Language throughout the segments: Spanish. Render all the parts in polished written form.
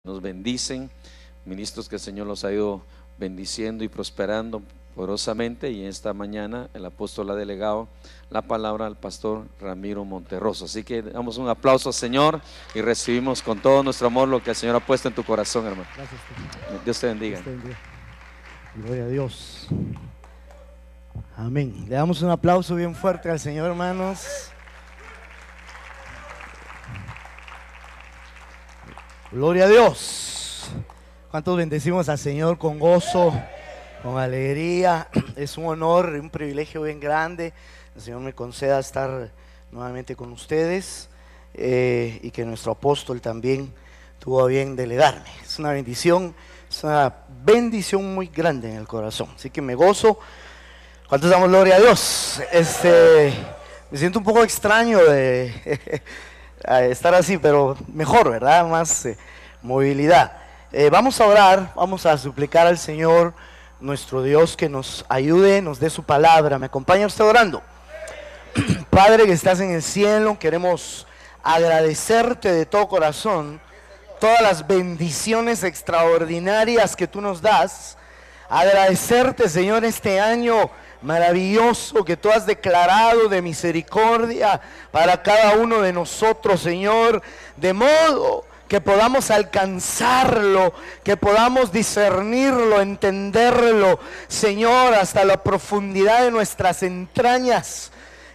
nos bendicen, ministros que el Señor los ha ido bendiciendo y prosperando poderosamente. Y esta mañana el apóstol ha delegado la palabra al pastor Ramiro Monterroso. Así que damos un aplauso al Señor y recibimos con todo nuestro amor lo que el Señor ha puesto en tu corazón, hermano. Gracias. Dios te bendiga. Dios te bendiga. Gloria a Dios. Amén. Le damos un aplauso bien fuerte al Señor, hermanos. Gloria a Dios. ¿Cuántos bendecimos al Señor con gozo, con alegría? Es un honor y un privilegio bien grande. El Señor me conceda estar nuevamente con ustedes y que nuestro apóstol también tuvo a bien delegarme. Es una bendición muy grande en el corazón. Así que me gozo. ¿Cuántos damos gloria a Dios? Me siento un poco extraño de estar así, pero mejor, ¿verdad? Más movilidad. Vamos a orar, vamos a suplicar al Señor, nuestro Dios, que nos ayude, nos dé su palabra. ¿Me acompaña usted orando? Padre que estás en el cielo, queremos agradecerte de todo corazón todas las bendiciones extraordinarias que tú nos das. Agradecerte, Señor, este año maravilloso que tú has declarado de misericordia para cada uno de nosotros, Señor, de modo que podamos alcanzarlo, que podamos discernirlo, entenderlo, Señor, hasta la profundidad de nuestras entrañas,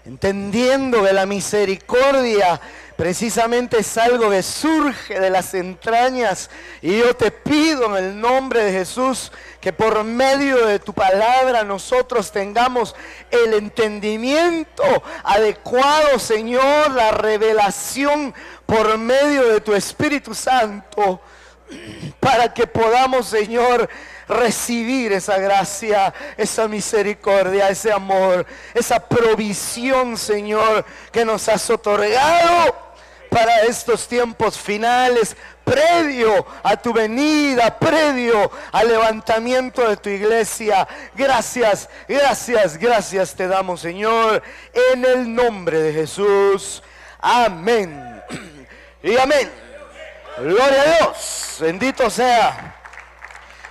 entendiendo que la misericordia precisamente es algo que surge de las entrañas. Y yo te pido en el nombre de Jesús que por medio de tu palabra nosotros tengamos el entendimiento adecuado, Señor, la revelación por medio de tu Espíritu Santo, para que podamos, Señor, recibir esa gracia, esa misericordia, ese amor, esa provisión, Señor, que nos has otorgado para estos tiempos finales, previo a tu venida, previo al levantamiento de tu iglesia. Gracias, gracias, gracias te damos, Señor, en el nombre de Jesús. Amén y amén. Gloria a Dios, bendito sea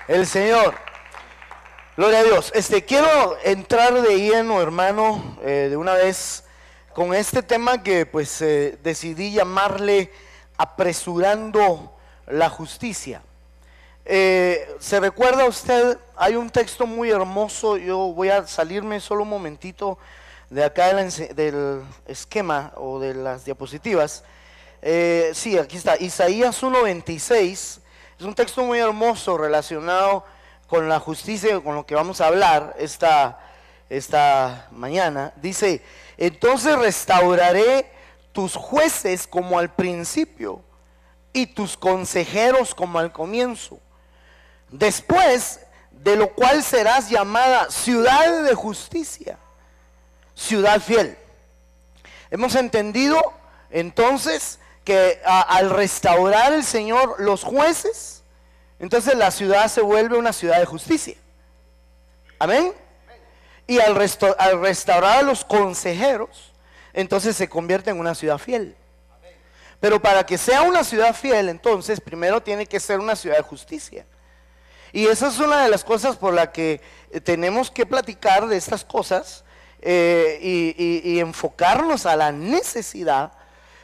el Señor. Gloria a Dios. Quiero entrar de lleno, hermano, de una vez con este tema que pues decidí llamarle apresurando la justicia. ¿Se recuerda usted? Hay un texto muy hermoso. Yo voy a salirme solo un momentito de acá del esquema o de las diapositivas. Sí, aquí está, Isaías 1:26. Es un texto muy hermoso relacionado con la justicia, con lo que vamos a hablar esta mañana. Dice: entonces restauraré tus jueces como al principio y tus consejeros como al comienzo, después de lo cual serás llamada ciudad de justicia, ciudad fiel. Hemos entendido entonces que al restaurar el Señor los jueces, entonces la ciudad se vuelve una ciudad de justicia. Amén. Y al restaurar a los consejeros, entonces se convierte en una ciudad fiel. Pero para que sea una ciudad fiel, entonces primero tiene que ser una ciudad de justicia. Y esa es una de las cosas por la que tenemos que platicar de estas cosas y enfocarnos a la necesidad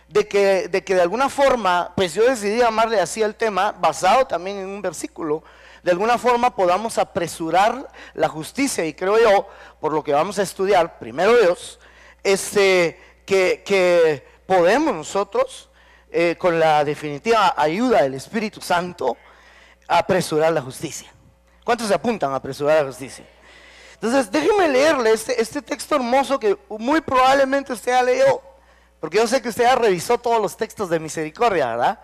de que de alguna forma, pues yo decidí llamarle así al tema, basado también en un versículo. De alguna forma podamos apresurar la justicia. Y creo yo, por lo que vamos a estudiar, primero Dios, que podemos nosotros, con la definitiva ayuda del Espíritu Santo, apresurar la justicia. ¿Cuántos se apuntan a apresurar la justicia? Entonces déjenme leerle este texto hermoso que muy probablemente usted ya leyó, porque yo sé que usted ya revisó todos los textos de misericordia, ¿verdad?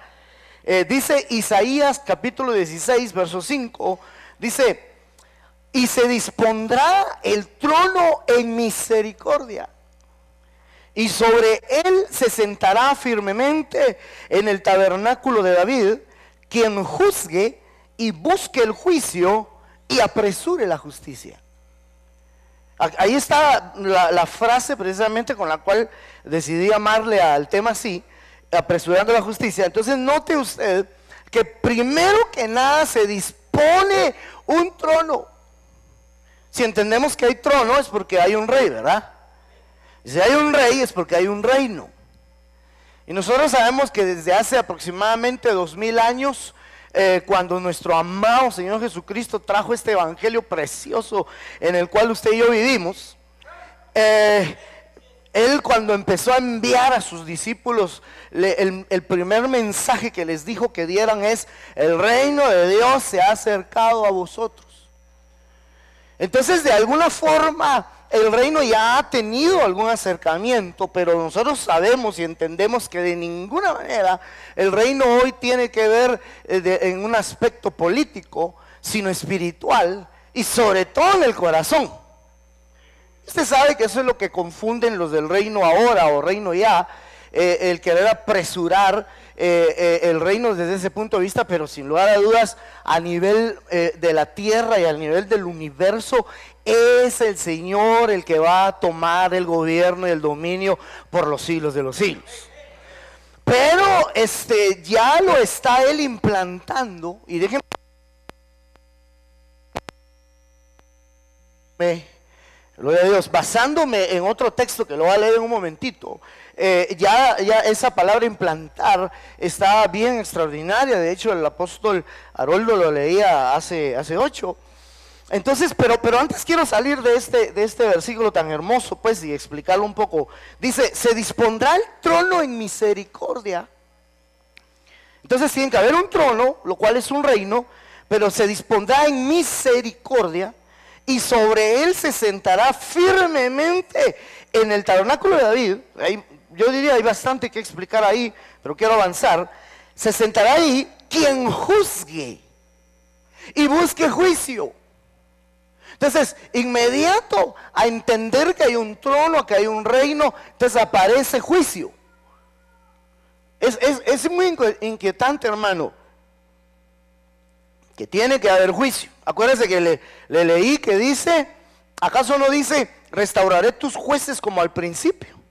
Dice Isaías capítulo 16 verso 5, dice: y se dispondrá el trono en misericordia, y sobre él se sentará firmemente en el tabernáculo de David, quien juzgue y busque el juicio y apresure la justicia. Ahí está la frase precisamente con la cual decidí llamarle al tema así, apresurando la justicia. Entonces note usted que primero que nada se dispone un trono. Si entendemos que hay trono es porque hay un rey, ¿verdad? Si hay un rey es porque hay un reino. Y nosotros sabemos que desde hace aproximadamente 2000 años, cuando nuestro amado Señor Jesucristo trajo este evangelio precioso en el cual usted y yo vivimos, Él cuando empezó a enviar a sus discípulos, el primer mensaje que les dijo que dieran es: el reino de Dios se ha acercado a vosotros. Entonces, de alguna forma, el reino ya ha tenido algún acercamiento, pero nosotros sabemos y entendemos que de ninguna manera el reino hoy tiene que ver en un aspecto político, sino espiritual y sobre todo en el corazón. Usted sabe que eso es lo que confunden los del reino ahora o reino ya, el querer apresurar el reino desde ese punto de vista, pero sin lugar a dudas, a nivel de la tierra y a nivel del universo, es el Señor el que va a tomar el gobierno y el dominio por los siglos de los siglos. Pero ya lo está Él implantando, y déjenme, gloria a Dios, basándome en otro texto que lo voy a leer en un momentito. Ya esa palabra implantar está bien extraordinaria. De hecho, el apóstol Haroldo lo leía hace 8. Entonces, pero antes quiero salir de este versículo tan hermoso, pues, y explicarlo un poco. Dice: se dispondrá el trono en misericordia. Entonces tiene que haber un trono, lo cual es un reino, pero se dispondrá en misericordia, y sobre él se sentará firmemente en el tabernáculo de David. Yo diría, hay bastante que explicar ahí, pero quiero avanzar. Se sentará ahí quien juzgue y busque juicio. Entonces, inmediato a entender que hay un trono, que hay un reino, entonces aparece juicio. Es muy inquietante, hermano, que tiene que haber juicio. Acuérdense que le leí que dice: ¿acaso no dice: restauraré tus jueces como al principio?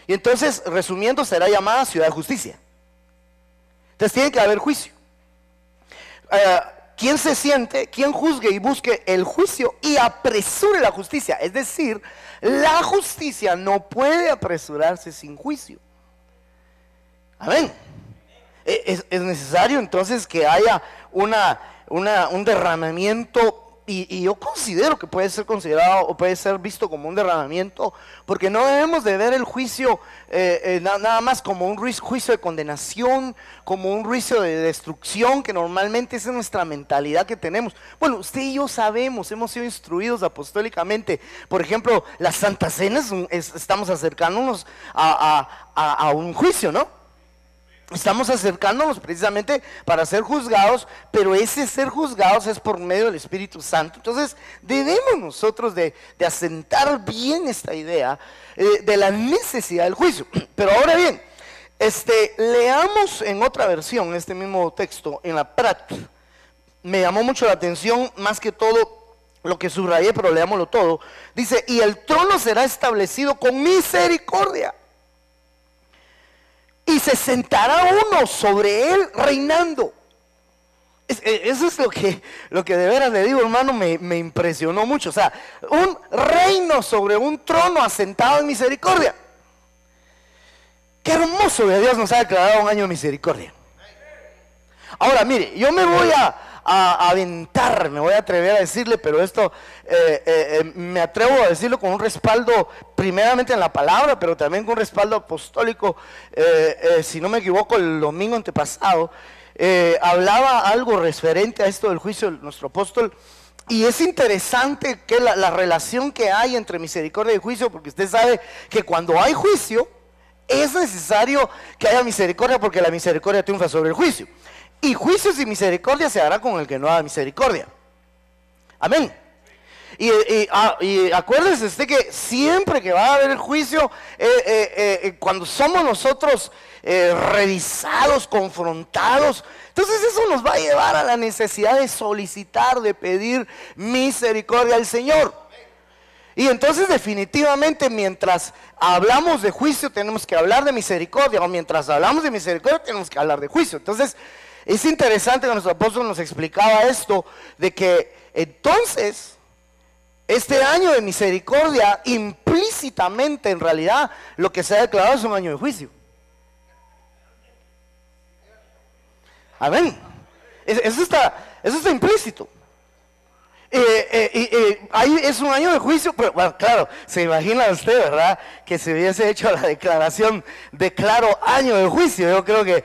Y entonces, resumiendo, será llamada ciudad de justicia. Entonces tiene que haber juicio. ¿Quién se siente? ¿Quién juzgue y busque el juicio y apresure la justicia? Es decir, la justicia no puede apresurarse sin juicio. Amén. Es necesario entonces que haya un derramamiento, y yo considero que puede ser considerado o puede ser visto como un derramamiento, porque no debemos de ver el juicio nada más como un juicio de condenación, como un juicio de destrucción, que normalmente esa es nuestra mentalidad que tenemos. Bueno, usted y yo sabemos, hemos sido instruidos apostólicamente. Por ejemplo, las Santas Cenas, estamos acercándonos a un juicio, ¿no? Estamos acercándonos precisamente para ser juzgados, pero ese ser juzgados es por medio del Espíritu Santo. Entonces debemos nosotros de asentar bien esta idea de la necesidad del juicio. Pero ahora bien, leamos en otra versión este mismo texto, en la Prat. Me llamó mucho la atención, más que todo lo que subrayé, pero leámoslo todo. Dice: y el trono será establecido con misericordia, y se sentará uno sobre él reinando. Eso es lo que de veras le digo, hermano, me impresionó mucho. O sea, un reino sobre un trono asentado en misericordia. Qué hermoso que Dios nos ha declarado un año de misericordia. Ahora, mire, yo me voy a aventar, me voy a atrever a decirle, pero esto me atrevo a decirlo con un respaldo primeramente en la palabra, pero también con un respaldo apostólico. Si no me equivoco, el domingo antepasado hablaba algo referente a esto del juicio de nuestro apóstol, y es interesante que la relación que hay entre misericordia y juicio, porque usted sabe que cuando hay juicio es necesario que haya misericordia, porque la misericordia triunfa sobre el juicio. Y juicios y misericordia se hará con el que no haga misericordia. Amén. Y acuérdese usted que siempre que va a haber juicio, cuando somos nosotros revisados, confrontados, entonces eso nos va a llevar a la necesidad de solicitar, de pedir misericordia al Señor. Y entonces definitivamente, mientras hablamos de juicio tenemos que hablar de misericordia, o mientras hablamos de misericordia tenemos que hablar de juicio. Entonces Es interesante que nuestro apóstol nos explicaba esto, de que entonces este año de misericordia implícitamente en realidad lo que se ha declarado es un año de juicio. Amén. Eso está implícito. Ahí es un año de juicio, pero bueno, claro, se imagina usted, ¿verdad? Que se hubiese hecho la declaración, declaro año de juicio. Yo creo que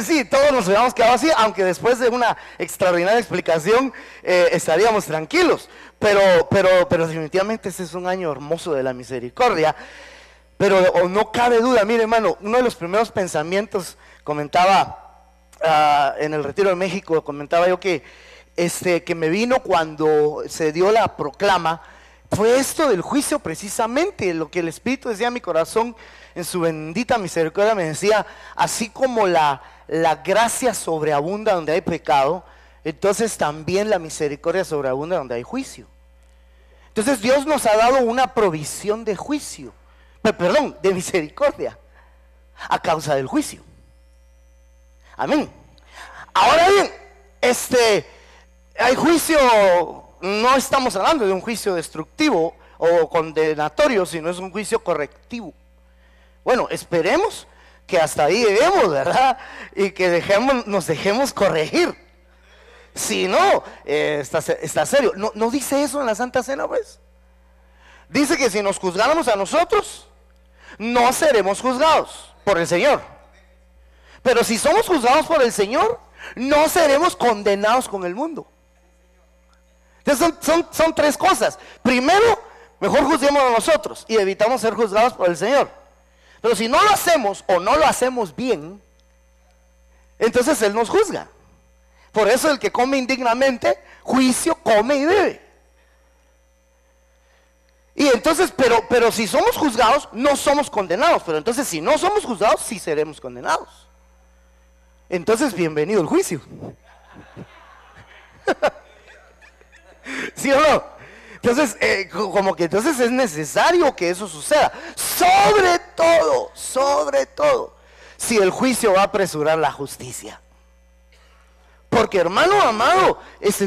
sí, todos nos hubiéramos quedado así, aunque después de una extraordinaria explicación estaríamos tranquilos. Pero definitivamente ese es un año hermoso de la misericordia. Pero no cabe duda, mire hermano, uno de los primeros pensamientos, comentaba en el Retiro de México, comentaba yo que me vino cuando se dio la proclama, fue esto del juicio precisamente, lo que el Espíritu decía a mi corazón en su bendita misericordia, me decía, así como la gracia sobreabunda donde hay pecado, entonces también la misericordia sobreabunda donde hay juicio. Entonces Dios nos ha dado una provisión de juicio, perdón, de misericordia, a causa del juicio. Amén. Ahora bien, hay juicio, no estamos hablando de un juicio destructivo o condenatorio, sino es un juicio correctivo. Bueno, esperemos que hasta ahí lleguemos, ¿verdad? Y que nos dejemos corregir. Si no, está serio. No dice eso en la Santa Cena, pues. Dice que si nos juzgáramos a nosotros, no seremos juzgados por el Señor. Pero si somos juzgados por el Señor, no seremos condenados con el mundo. Entonces son tres cosas. Primero, mejor juzguemos a nosotros y evitamos ser juzgados por el Señor. Pero si no lo hacemos o no lo hacemos bien, entonces Él nos juzga. Por eso el que come indignamente, juicio come y bebe. Y entonces, pero si somos juzgados, no somos condenados. Pero entonces si no somos juzgados, sí seremos condenados. Entonces, bienvenido el juicio. ¿Sí o no? Entonces, entonces es necesario que eso suceda. Sobre todo, si el juicio va a apresurar la justicia. Porque hermano amado,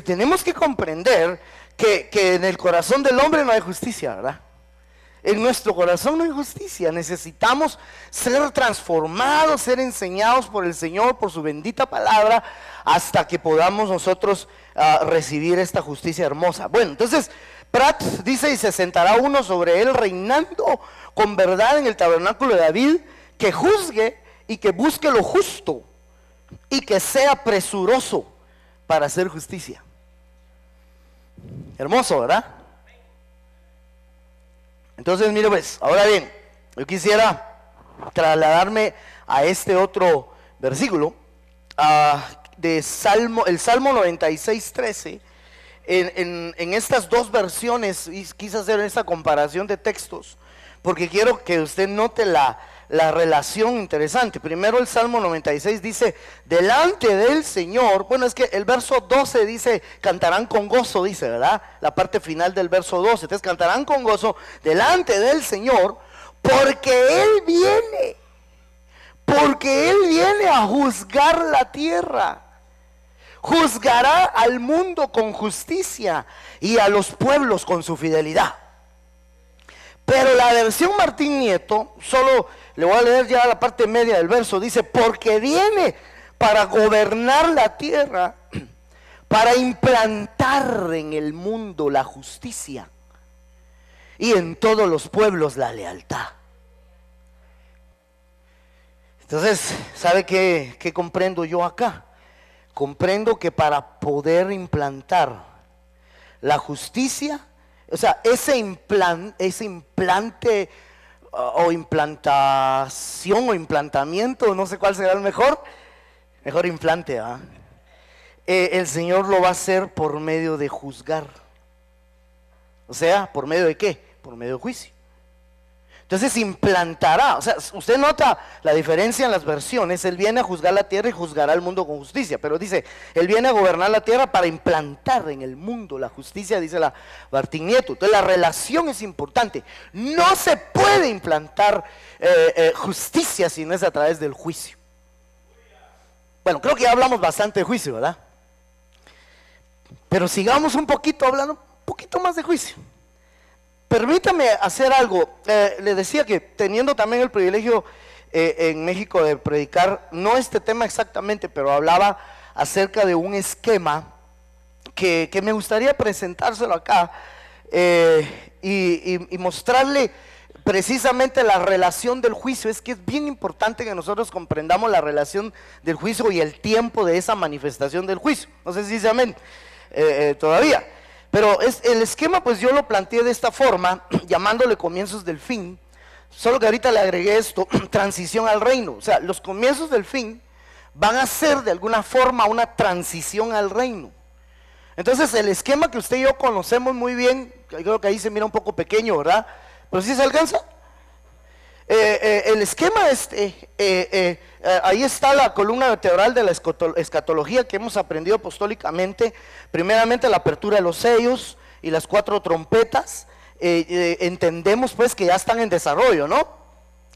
tenemos que comprender que en el corazón del hombre no hay justicia, ¿verdad? En nuestro corazón no hay justicia. Necesitamos ser transformados, ser enseñados por el Señor, por su bendita palabra, hasta que podamos nosotros recibir esta justicia hermosa. Bueno, entonces Pratt dice, y se sentará uno sobre él reinando con verdad en el tabernáculo de David, que juzgue y que busque lo justo y que sea presuroso para hacer justicia. Hermoso, ¿verdad? Entonces, mire pues, ahora bien, yo quisiera trasladarme a este otro versículo, el Salmo 96:13. En estas dos versiones quise hacer esta comparación de textos, porque quiero que usted note la relación interesante. Primero el Salmo 96 dice, delante del Señor, bueno, es que el verso 12 dice, cantarán con gozo, dice, ¿verdad? La parte final del verso 12, entonces cantarán con gozo delante del Señor, porque Él viene a juzgar la tierra. Juzgará al mundo con justicia y a los pueblos con su fidelidad. Pero la versión Martín Nieto, solo le voy a leer ya la parte media del verso, dice, porque viene para gobernar la tierra, para implantar en el mundo la justicia y en todos los pueblos la lealtad. Entonces, ¿sabe qué comprendo yo acá? Comprendo que para poder implantar la justicia, o sea, ese implante o implantación o implantamiento, no sé cuál será el mejor implante, ¿ah? El Señor lo va a hacer por medio de juzgar. O sea, ¿por medio de qué? Por medio de juicio. Entonces implantará, o sea, usted nota la diferencia en las versiones. Él viene a juzgar la tierra y juzgará al mundo con justicia, pero dice, Él viene a gobernar la tierra para implantar en el mundo la justicia, dice la Martín Nieto. Entonces la relación es importante. No se puede implantar justicia si no es a través del juicio. Bueno, creo que ya hablamos bastante de juicio, ¿verdad? Pero sigamos un poquito hablando, un poquito más de juicio. Permítame hacer algo. Le decía que teniendo también el privilegio en México de predicar, no este tema exactamente, pero hablaba acerca de un esquema que me gustaría presentárselo acá y mostrarle precisamente la relación del juicio. Es que es bien importante que nosotros comprendamos la relación del juicio y el tiempo de esa manifestación del juicio. No sé si dice amén todavía, pero el esquema pues yo lo planteé de esta forma, llamándole comienzos del fin, solo que ahorita le agregué esto, transición al reino. O sea, los comienzos del fin van a ser de alguna forma una transición al reino. Entonces el esquema que usted y yo conocemos muy bien, creo que ahí se mira un poco pequeño, ¿verdad? Pero sí se alcanza. El esquema ahí está la columna vertebral de la escatología que hemos aprendido apostólicamente. Primeramente la apertura de los sellos y las 4 trompetas. Entendemos pues que ya están en desarrollo, ¿no?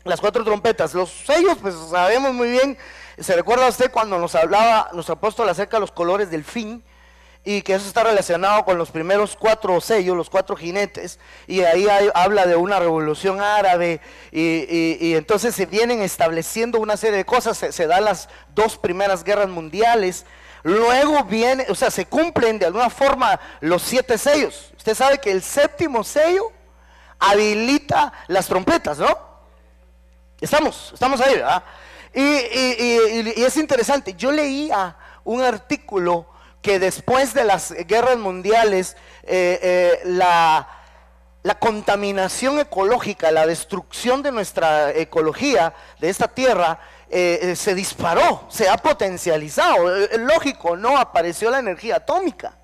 Las 4 trompetas, los sellos pues sabemos muy bien. ¿Se recuerda usted cuando nos hablaba nuestro apóstol acerca de los colores del fin? Y que eso está relacionado con los primeros 4 sellos, los 4 jinetes, y ahí habla de una revolución árabe, y entonces se vienen estableciendo una serie de cosas, se dan las 2 primeras guerras mundiales, luego viene, o sea, se cumplen de alguna forma los 7 sellos. Usted sabe que el 7º sello habilita las trompetas, ¿no? Estamos ahí, ¿verdad? Y es interesante, yo leía un artículo que después de las guerras mundiales, la contaminación ecológica, la destrucción de nuestra ecología, de esta tierra, se disparó, se ha potencializado. Lógico, no apareció la energía atómica.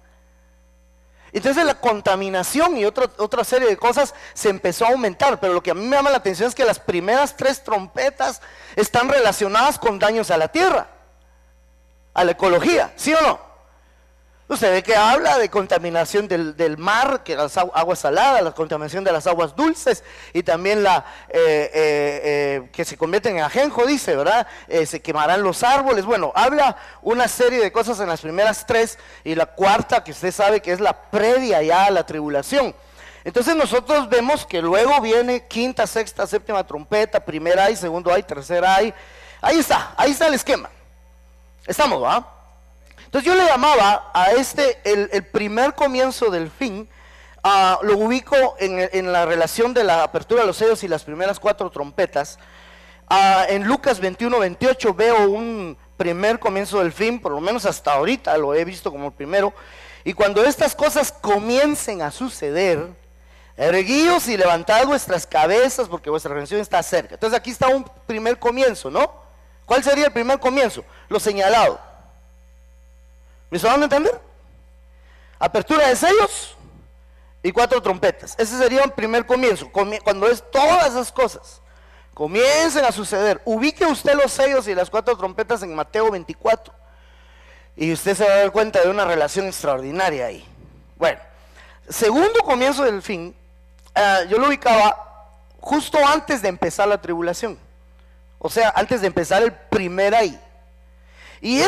Entonces la contaminación y otra serie de cosas se empezó a aumentar, pero lo que a mí me llama la atención es que las primeras 3 trompetas están relacionadas con daños a la tierra, a la ecología, ¿sí o no? Usted ve que habla de contaminación del mar, que las aguas saladas, la contaminación de las aguas dulces, y también que se convierten en ajenjo, dice, ¿verdad? Se quemarán los árboles. Bueno, habla una serie de cosas en las primeras 3, y la 4ª, que usted sabe que es la previa ya a la tribulación. Entonces nosotros vemos que luego viene 5ª, 6ª, 7ª trompeta, primera hay, segundo hay, tercera hay. Ahí está el esquema. Estamos, ¿verdad? Entonces yo le llamaba a el primer comienzo del fin, lo ubico en la relación de la apertura de los sellos y las primeras 4 trompetas. En Lucas 21, 28 veo un primer comienzo del fin, por lo menos hasta ahorita lo he visto como el primero. Y cuando estas cosas comiencen a suceder, erguíos y levantad vuestras cabezas porque vuestra redención está cerca. Entonces aquí está un primer comienzo, ¿no? ¿Cuál sería el primer comienzo? Lo señalado. ¿Me están dando a entender? Apertura de sellos y 4 trompetas. Ese sería un primer comienzo. Cuando es todas esas cosas comiencen a suceder, ubique usted los sellos y las 4 trompetas en Mateo 24 y usted se va a dar cuenta de una relación extraordinaria ahí. Bueno, segundo comienzo del fin, yo lo ubicaba justo antes de empezar la tribulación, o sea, antes de empezar el primer ahí. Y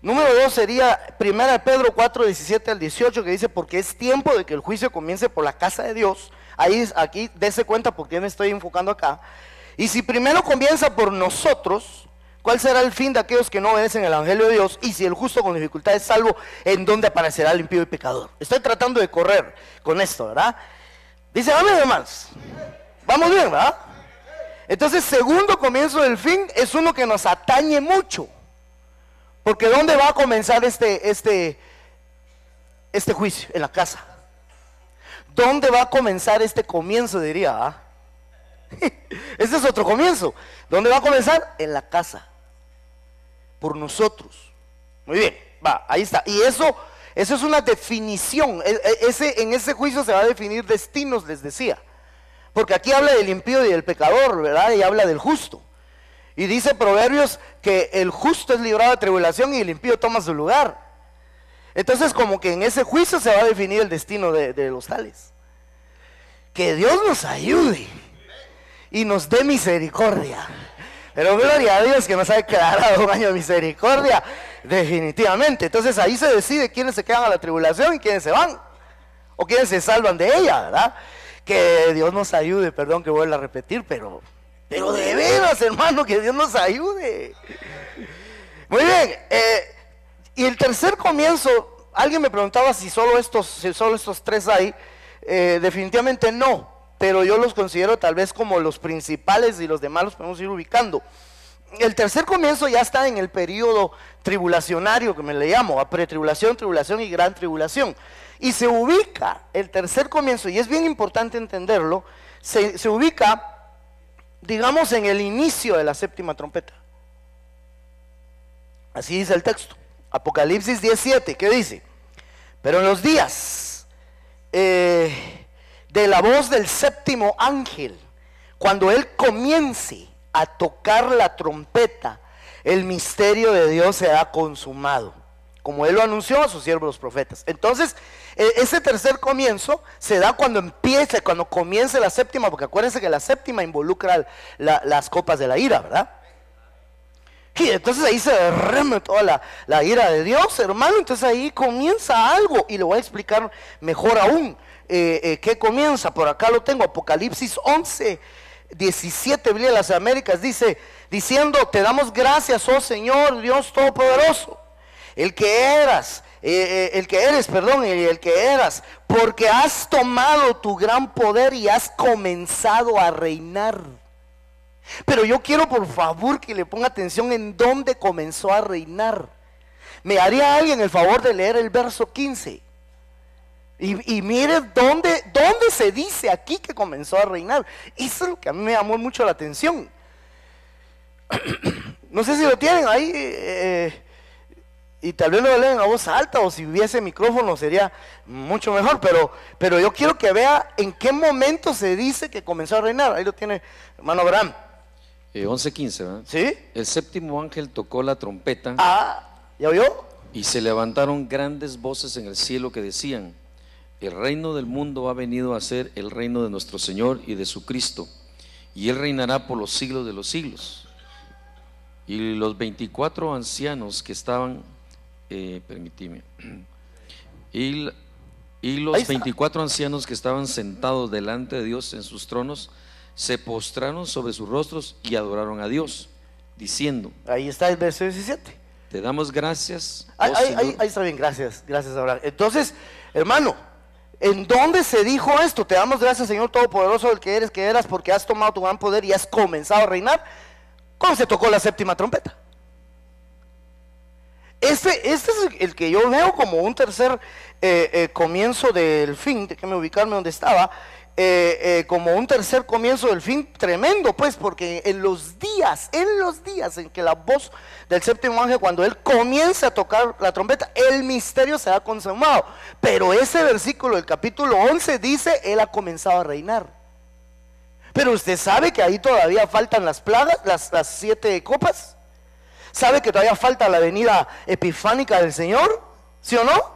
número 2 sería 1 Pedro 4, 17 al 18, que dice, porque es tiempo de que el juicio comience por la casa de Dios. Aquí dése cuenta por qué me estoy enfocando acá. Y si primero comienza por nosotros, ¿cuál será el fin de aquellos que no obedecen el evangelio de Dios? Y si el justo con dificultad es salvo, ¿en dónde aparecerá el impío y pecador? Estoy tratando de correr con esto, ¿verdad? Dice, amén, hermanos. Vamos bien, ¿verdad? Entonces, segundo comienzo del fin es uno que nos atañe mucho. Porque ¿dónde va a comenzar este juicio? En la casa. ¿Dónde va a comenzar este comienzo? Diría, Este es otro comienzo. ¿Dónde va a comenzar? En la casa. Por nosotros. Muy bien, va, ahí está. Y eso es una definición. En ese juicio se va a definir destinos, les decía. Porque aquí habla del impío y del pecador, ¿verdad? Y habla del justo. Y dice Proverbios que el justo es librado de tribulación y el impío toma su lugar. Entonces como que en ese juicio se va a definir el destino de los tales. Que Dios nos ayude y nos dé misericordia. Pero gloria a Dios que nos ha declarado un año de misericordia, definitivamente. Entonces ahí se decide quiénes se quedan a la tribulación y quiénes se van, o quiénes se salvan de ella, ¿verdad? Que Dios nos ayude, perdón que vuelva a repetir, pero de veras, hermano, que Dios nos ayude. Muy bien, y el tercer comienzo, alguien me preguntaba si solo estos tres hay. Definitivamente no, pero yo los considero tal vez como los principales y los demás los podemos ir ubicando. El tercer comienzo ya está en el periodo tribulacionario, que me le llamo, a pretribulación, tribulación y gran tribulación. Y se ubica el tercer comienzo, y es bien importante entenderlo, se ubica, digamos, en el inicio de la séptima trompeta. Así dice el texto, Apocalipsis 17, ¿qué dice? Pero en los días de la voz del séptimo ángel, cuando él comience a tocar la trompeta, el misterio de Dios será consumado, como él lo anunció a sus siervos los profetas. Entonces, ese tercer comienzo se da cuando comience la séptima, porque acuérdense que la séptima involucra las copas de la ira, ¿verdad? Y entonces ahí se derrama toda la ira de Dios, hermano. Entonces ahí comienza algo, y le voy a explicar mejor aún qué comienza. Por acá lo tengo, Apocalipsis 11, 17, Biblia de las Américas, dice, diciendo: te damos gracias, oh Señor Dios Todopoderoso, el que eres, porque has tomado tu gran poder y has comenzado a reinar. Pero yo quiero, por favor, que le ponga atención en dónde comenzó a reinar. ¿Me haría alguien el favor de leer el verso 15? Y mire dónde se dice aquí que comenzó a reinar. Eso es lo que a mí me llamó mucho la atención. No sé si lo tienen ahí, y tal vez lo leen a voz alta, o si hubiese micrófono sería mucho mejor, pero yo quiero que vea en qué momento se dice que comenzó a reinar. Ahí lo tiene, hermano Abraham. 11:15, ¿verdad? ¿Sí? El séptimo ángel tocó la trompeta. ¿Ya oyó? Y se levantaron grandes voces en el cielo que decían: el reino del mundo ha venido a ser el reino de nuestro Señor y de su Cristo, y Él reinará por los siglos de los siglos. Y los 24 ancianos que estaban, y los 24 ancianos que estaban sentados delante de Dios en sus tronos, se postraron sobre sus rostros y adoraron a Dios, diciendo. Ahí está el verso 17. Te damos gracias. Ahí está bien, gracias Abraham. Entonces, hermano, ¿en dónde se dijo esto? Te damos gracias, Señor Todopoderoso, el que eres, que eras, porque has tomado tu gran poder y has comenzado a reinar. ¿Cómo se tocó la séptima trompeta? Este es el que yo veo como un tercer comienzo del fin. Déjame ubicarme donde estaba. Como un tercer comienzo del fin tremendo, pues, porque en los días en que la voz del séptimo ángel, cuando él comienza a tocar la trompeta, el misterio se ha consumado. Pero ese versículo del capítulo 11 dice: él ha comenzado a reinar. Pero usted sabe que ahí todavía faltan las plagas, las 7 copas. ¿Sabe que todavía falta la venida epifánica del Señor? ¿Sí o no?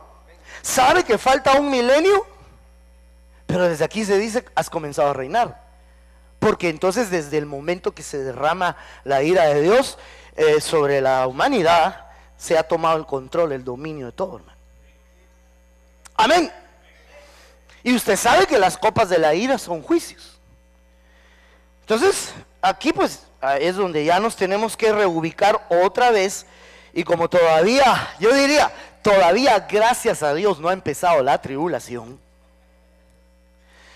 ¿Sabe que falta un milenio? Pero desde aquí se dice: has comenzado a reinar. Porque entonces, desde el momento que se derrama la ira de Dios sobre la humanidad, se ha tomado el control, el dominio de todo, hermano. Amén. Y usted sabe que las copas de la ira son juicios. Entonces, aquí pues es donde ya nos tenemos que reubicar otra vez. Y como todavía, yo diría, todavía gracias a Dios no ha empezado la tribulación,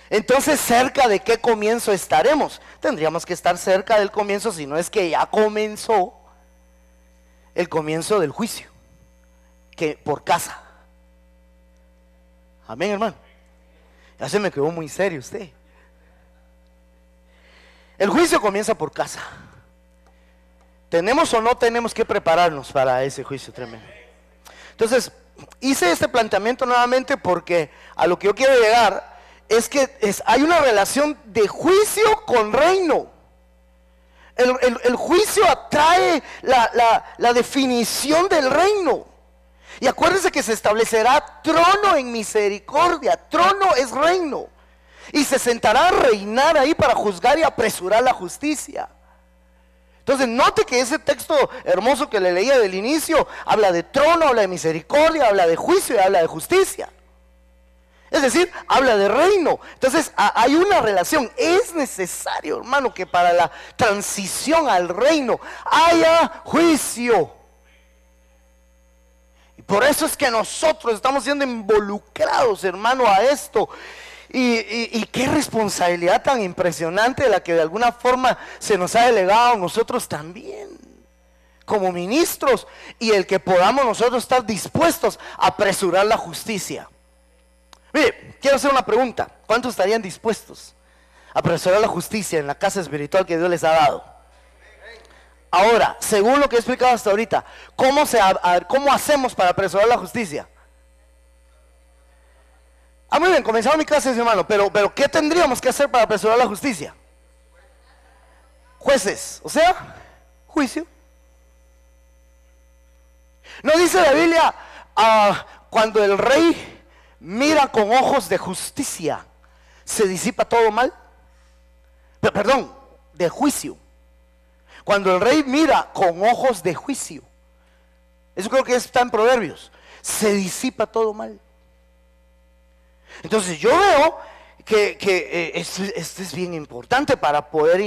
entonces, ¿cerca de qué comienzo estaremos? Tendríamos que estar cerca del comienzo, si no es que ya comenzó el comienzo del juicio, que por casa. Amén, hermano. Ya se me quedó muy serio usted. El juicio comienza por casa. ¿Tenemos o no tenemos que prepararnos para ese juicio tremendo? Entonces, hice este planteamiento nuevamente porque a lo que yo quiero llegar es que hay una relación de juicio con reino. El juicio atrae la definición del reino. Y acuérdense que se establecerá trono en misericordia. Trono es reino. Y se sentará a reinar ahí para juzgar y apresurar la justicia. Entonces note que ese texto hermoso que le leía del inicio habla de trono, habla de misericordia, habla de juicio y habla de justicia. Es decir, habla de reino. Entonces hay una relación. Es necesario, hermano, que para la transición al reino haya juicio. Y por eso es que nosotros estamos siendo involucrados, hermano, a esto. Y qué responsabilidad tan impresionante la que de alguna forma se nos ha delegado a nosotros también, como ministros, y el que podamos nosotros estar dispuestos a apresurar la justicia. Mire, quiero hacer una pregunta. ¿Cuántos estarían dispuestos a apresurar la justicia en la casa espiritual que Dios les ha dado? Ahora, según lo que he explicado hasta ahorita, ¿cómo hacemos para apresurar la justicia? Muy bien, comenzamos mi clase, hermano, pero ¿qué tendríamos que hacer para apresurar la justicia? Jueces, o sea, juicio. ¿No dice la Biblia, cuando el rey mira con ojos de justicia, se disipa todo mal? Perdón, de juicio. Cuando el rey mira con ojos de juicio, eso creo que está en Proverbios, se disipa todo mal. Entonces yo veo que esto es bien importante para poder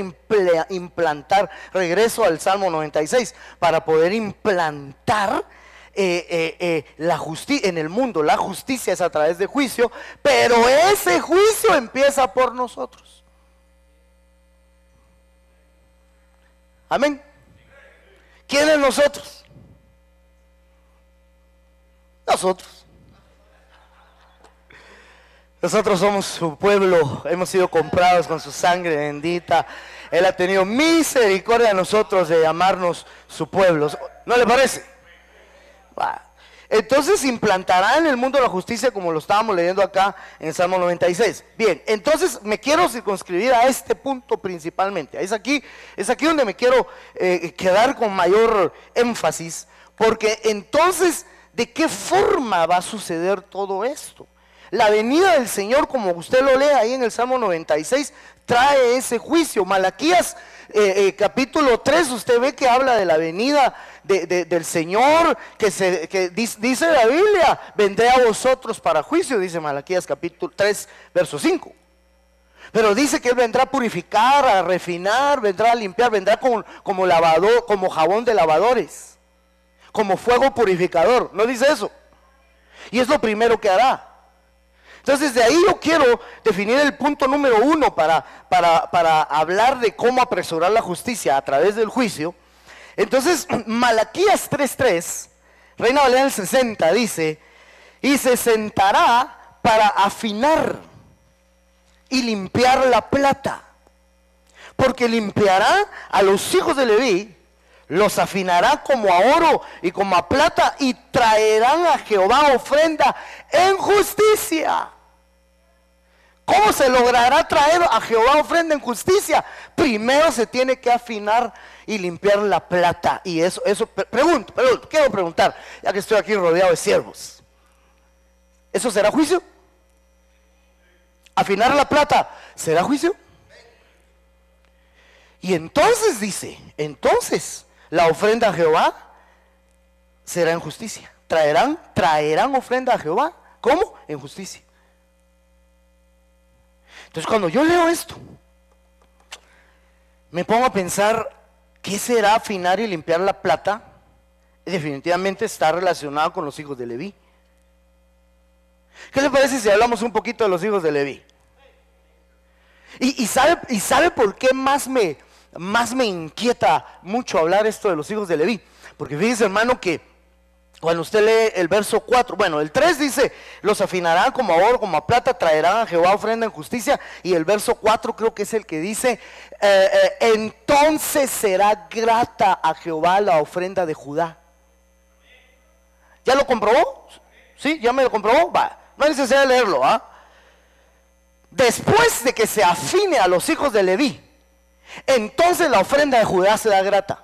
implantar, regreso al Salmo 96, para poder implantar la justicia en el mundo. La justicia es a través de juicio, pero ese juicio empieza por nosotros. Amén. ¿Quiénes nosotros? Nosotros. Nosotros somos su pueblo, hemos sido comprados con su sangre bendita. Él ha tenido misericordia de nosotros de llamarnos su pueblo. ¿No le parece? Entonces implantará en el mundo la justicia, como lo estábamos leyendo acá en el Salmo 96. Bien, entonces me quiero circunscribir a este punto principalmente. Es aquí donde me quiero quedar con mayor énfasis, porque entonces, ¿de qué forma va a suceder todo esto? La venida del Señor, como usted lo lee ahí en el Salmo 96, trae ese juicio. Malaquías capítulo 3, usted ve que habla de la venida del Señor, que dice la Biblia, vendré a vosotros para juicio, dice Malaquías capítulo 3, verso 5. Pero dice que Él vendrá a purificar, a refinar, vendrá a limpiar, vendrá como lavador, como jabón de lavadores, como fuego purificador. ¿No dice eso? Y es lo primero que hará. Entonces de ahí yo quiero definir el punto número 1 para hablar de cómo apresurar la justicia a través del juicio. Entonces Malaquías 3:3, Reina Valera del 60, dice: y se sentará para afinar y limpiar la plata, porque limpiará a los hijos de Leví, los afinará como a oro y como a plata, y traerán a Jehová ofrenda en justicia. ¿Cómo se logrará traer a Jehová ofrenda en justicia? Primero se tiene que afinar y limpiar la plata. Y eso quiero preguntar, ya que estoy aquí rodeado de siervos, ¿eso será juicio? ¿Afinar la plata será juicio? Y entonces dice, la ofrenda a Jehová será en justicia. Traerán ofrenda a Jehová. ¿Cómo? En justicia. Entonces cuando yo leo esto, me pongo a pensar, ¿qué será afinar y limpiar la plata? Definitivamente está relacionado con los hijos de Leví. ¿Qué le parece si hablamos un poquito de los hijos de Leví? Y sabe por qué más me inquieta mucho hablar esto de los hijos de Leví. Porque fíjese, hermano, que cuando usted lee el verso 4, bueno, el 3 dice, los afinarán como a oro, como a plata, traerán a Jehová ofrenda en justicia. Y el verso 4 creo que es el que dice, entonces será grata a Jehová la ofrenda de Judá. ¿Ya lo comprobó? ¿Sí? ¿Ya me lo comprobó? Va, no es necesario leerlo, Después de que se afine a los hijos de Leví, entonces la ofrenda de Judá será grata.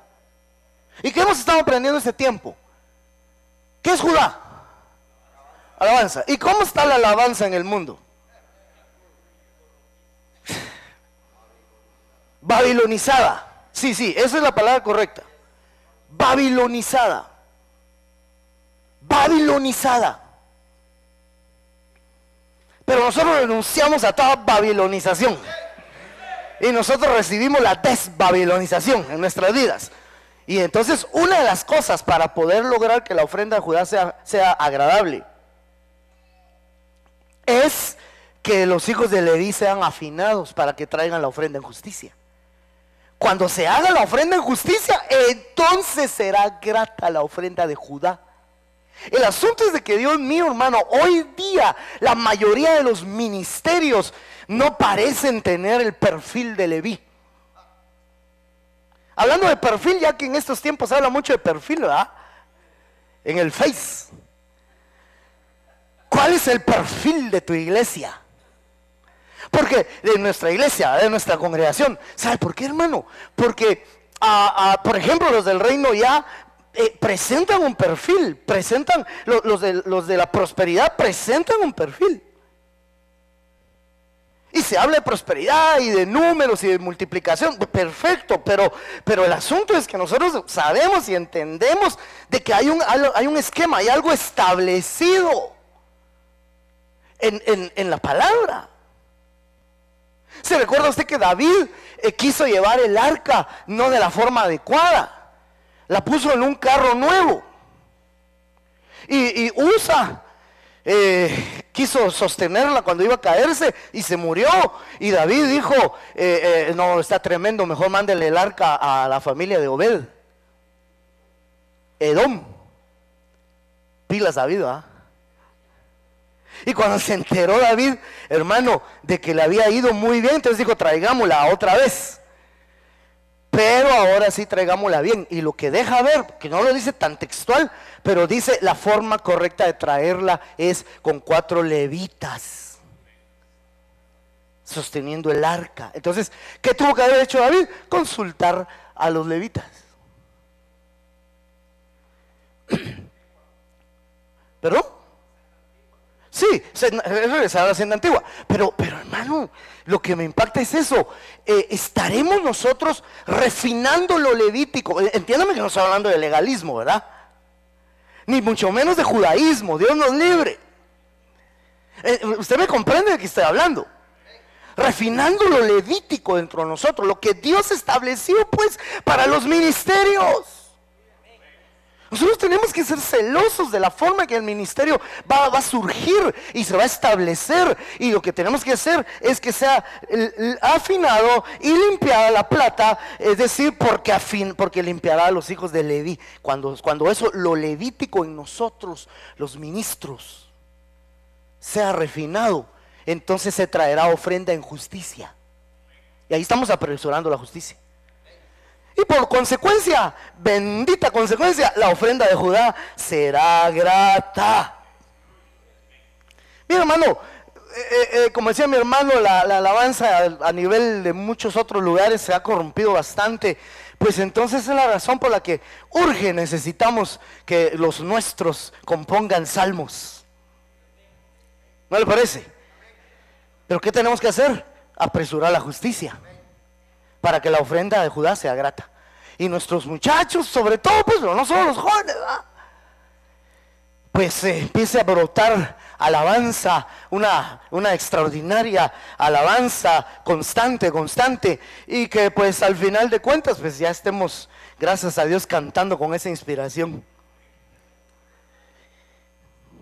¿Y qué hemos estado aprendiendo este tiempo? ¿Qué es Judá? Alabanza. ¿Y cómo está la alabanza en el mundo? Babilonizada. Sí, sí, esa es la palabra correcta. Babilonizada. Babilonizada. Pero nosotros renunciamos a toda babilonización. Y nosotros recibimos la desbabilonización en nuestras vidas. Y entonces una de las cosas para poder lograr que la ofrenda de Judá sea agradable es que los hijos de Leví sean afinados para que traigan la ofrenda en justicia. Cuando se haga la ofrenda en justicia, entonces será grata la ofrenda de Judá. El asunto es de que, Dios mío, hermano, hoy día la mayoría de los ministerios no parecen tener el perfil de Leví. Hablando de perfil, ya que en estos tiempos se habla mucho de perfil, ¿verdad? En el Face. ¿Cuál es el perfil de tu iglesia? Porque de nuestra iglesia, de nuestra congregación. ¿Sabe por qué, hermano? Porque, por ejemplo, los del reino ya presentan un perfil. Presentan, los de la prosperidad presentan un perfil. Y se habla de prosperidad y de números y de multiplicación, perfecto, pero el asunto es que nosotros sabemos y entendemos de que hay un esquema, hay algo establecido en la palabra. ¿Se recuerda usted que David quiso llevar el arca no de la forma adecuada? La puso en un carro nuevo. Y Usa quiso sostenerla cuando iba a caerse y se murió. Y David dijo, no, está tremendo, mejor mándele el arca a la familia de Obed, Edom. Pilas David, ¿verdad? Y cuando se enteró David, hermano, de que le había ido muy bien, entonces dijo, traigámosla otra vez. Pero ahora sí traigámosla bien. Y lo que deja ver, que no lo dice tan textual, pero dice la forma correcta de traerla es con 4 levitas sosteniendo el arca. Entonces, ¿qué tuvo que haber hecho David? Consultar a los levitas. ¿Pero? Sí, es regresar a la hacienda antigua. Pero hermano, lo que me impacta es eso. Estaremos nosotros refinando lo levítico. Entiéndame que no estoy hablando de legalismo, ¿verdad? Ni mucho menos de judaísmo. Dios nos libre. Usted me comprende de qué estoy hablando. Refinando lo levítico dentro de nosotros, lo que Dios estableció pues para los ministerios. Nosotros tenemos que ser celosos de la forma que el ministerio va a surgir y se va a establecer. Y lo que tenemos que hacer es que sea afinado y limpiada la plata. Es decir, porque limpiará a los hijos de Leví. Cuando eso, lo levítico en nosotros, los ministros, sea refinado, entonces se traerá ofrenda en justicia. Y ahí estamos apresurando la justicia. Y por consecuencia, bendita consecuencia, la ofrenda de Judá será grata. Mi hermano, como decía mi hermano, la alabanza a nivel de muchos otros lugares se ha corrompido bastante. Pues entonces es la razón por la que necesitamos que los nuestros compongan salmos. ¿No le parece? Pero ¿qué tenemos que hacer? Apresurar la justicia para que la ofrenda de Judá sea grata. Y nuestros muchachos, sobre todo, pues no solo los jóvenes, ¿verdad? Pues empiece a brotar alabanza, una extraordinaria alabanza constante, y que pues al final de cuentas pues ya estemos, gracias a Dios, cantando con esa inspiración.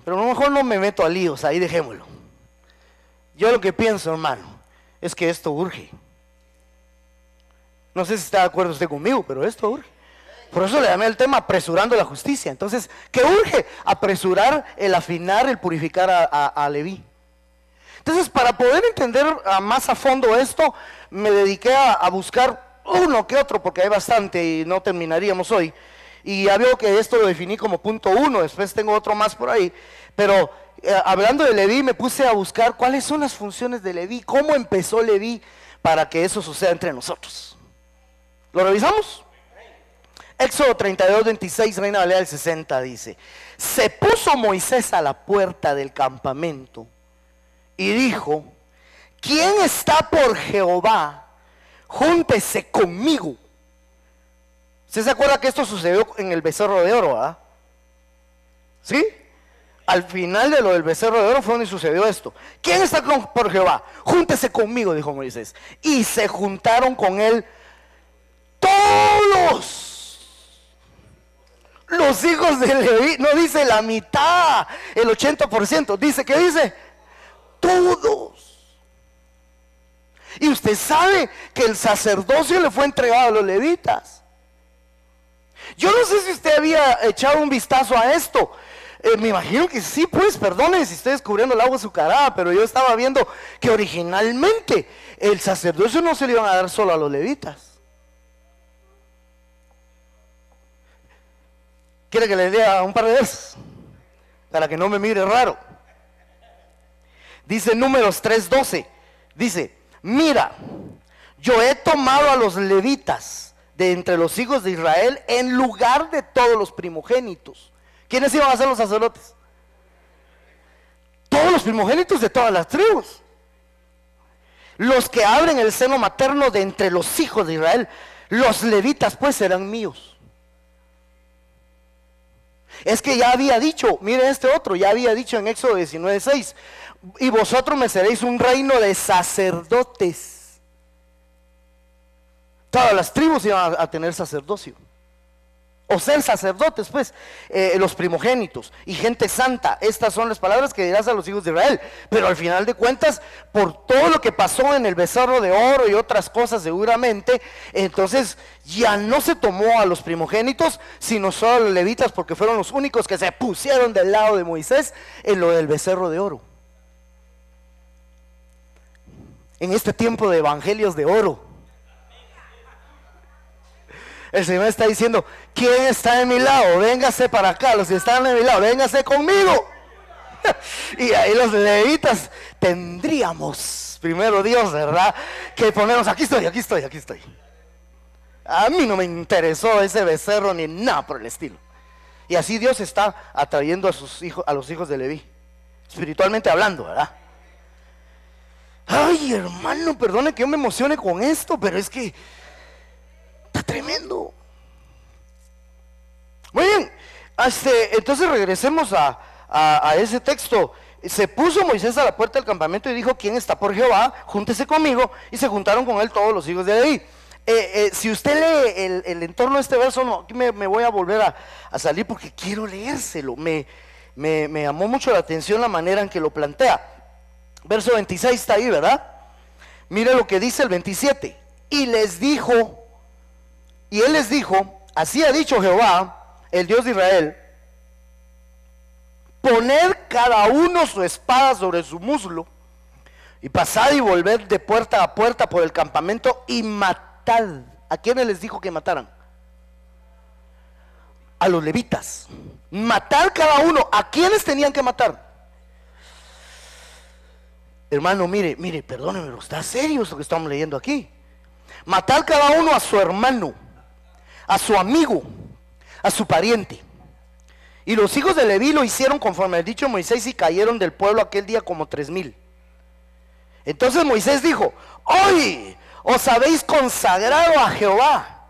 Pero a lo mejor no me meto a líos, ahí dejémoslo. Yo lo que pienso, hermano, es que esto urge. No sé si está de acuerdo usted conmigo, pero esto urge. Por eso le llamé el tema apresurando la justicia. Entonces, ¿qué urge? Apresurar el afinar, el purificar a Leví. Entonces, para poder entender más a fondo esto, me dediqué a buscar uno que otro, porque hay bastante y no terminaríamos hoy. Y ya veo que esto lo definí como punto 1, después tengo otro más por ahí. Pero hablando de Leví, me puse a buscar cuáles son las funciones de Leví, cómo empezó Leví para que eso suceda entre nosotros. ¿Lo revisamos? Éxodo 32, 26, Reina Valera del 60 dice: se puso Moisés a la puerta del campamento y dijo: ¿quién está por Jehová? Júntese conmigo. ¿Usted se acuerda que esto sucedió en el becerro de oro? ¿Ah? ¿Sí? Al final de lo del becerro de oro fue donde sucedió esto. ¿Quién está por Jehová? Júntese conmigo, dijo Moisés. Y se juntaron con él todos los hijos de Leví. No dice la mitad, el 80%. Dice, ¿qué dice? Todos. Y usted sabe que el sacerdocio le fue entregado a los levitas. Yo no sé si usted había echado un vistazo a esto. Me imagino que sí, pues, perdone si estoy descubriendo el agua azucarada, pero yo estaba viendo que originalmente el sacerdocio no se le iban a dar solo a los levitas. ¿Quiere que le lea un par de veces? Para que no me mire raro. Dice Números 3:12. Dice, mira, yo he tomado a los levitas de entre los hijos de Israel en lugar de todos los primogénitos. ¿Quiénes iban a ser los sacerdotes? Todos los primogénitos de todas las tribus. Los que abren el seno materno de entre los hijos de Israel. Los levitas pues serán míos. Es que ya había dicho, mire este otro, ya había dicho en Éxodo 19:6, y vosotros me seréis un reino de sacerdotes. Todas las tribus iban a tener sacerdocio, o ser sacerdotes, pues, los primogénitos y gente santa. Estas son las palabras que dirás a los hijos de Israel. Pero al final de cuentas, por todo lo que pasó en el becerro de oro y otras cosas seguramente, entonces ya no se tomó a los primogénitos, sino solo a los levitas, porque fueron los únicos que se pusieron del lado de Moisés en lo del becerro de oro. En este tiempo de evangelios de oro, el Señor está diciendo, ¿quién está de mi lado? Véngase para acá. Los que están de mi lado, véngase conmigo. Y ahí los levitas tendríamos, primero Dios, ¿verdad?, que ponernos, aquí estoy, aquí estoy, aquí estoy. A mí no me interesó ese becerro ni nada por el estilo. Y así Dios está atrayendo a sus hijos, a los hijos de Leví, espiritualmente hablando, ¿verdad? Ay, hermano, perdone que yo me emocione con esto, pero es que está tremendo. Muy bien, entonces regresemos a ese texto. Se puso Moisés a la puerta del campamento y dijo, ¿quién está por Jehová? Júntese conmigo. Y se juntaron con él todos los hijos de Leví. Si usted lee el entorno de este verso, no, aquí me voy a volver a salir porque quiero leérselo. Me llamó mucho la atención la manera en que lo plantea. Verso 26 está ahí, ¿verdad? Mire lo que dice el 27. Y les dijo, y él les dijo, así ha dicho Jehová, el Dios de Israel, poned cada uno su espada sobre su muslo, y pasad y volved de puerta a puerta por el campamento y matad. ¿A quiénes les dijo que mataran? A los levitas. Matad cada uno. ¿A quiénes tenían que matar? Hermano, mire, perdóneme, pero está serio esto que estamos leyendo aquí. Matad cada uno a su hermano, a su amigo, a su pariente. Y los hijos de Leví lo hicieron conforme al dicho de Moisés, y cayeron del pueblo aquel día como 3,000. Entonces Moisés dijo, hoy os habéis consagrado a Jehová,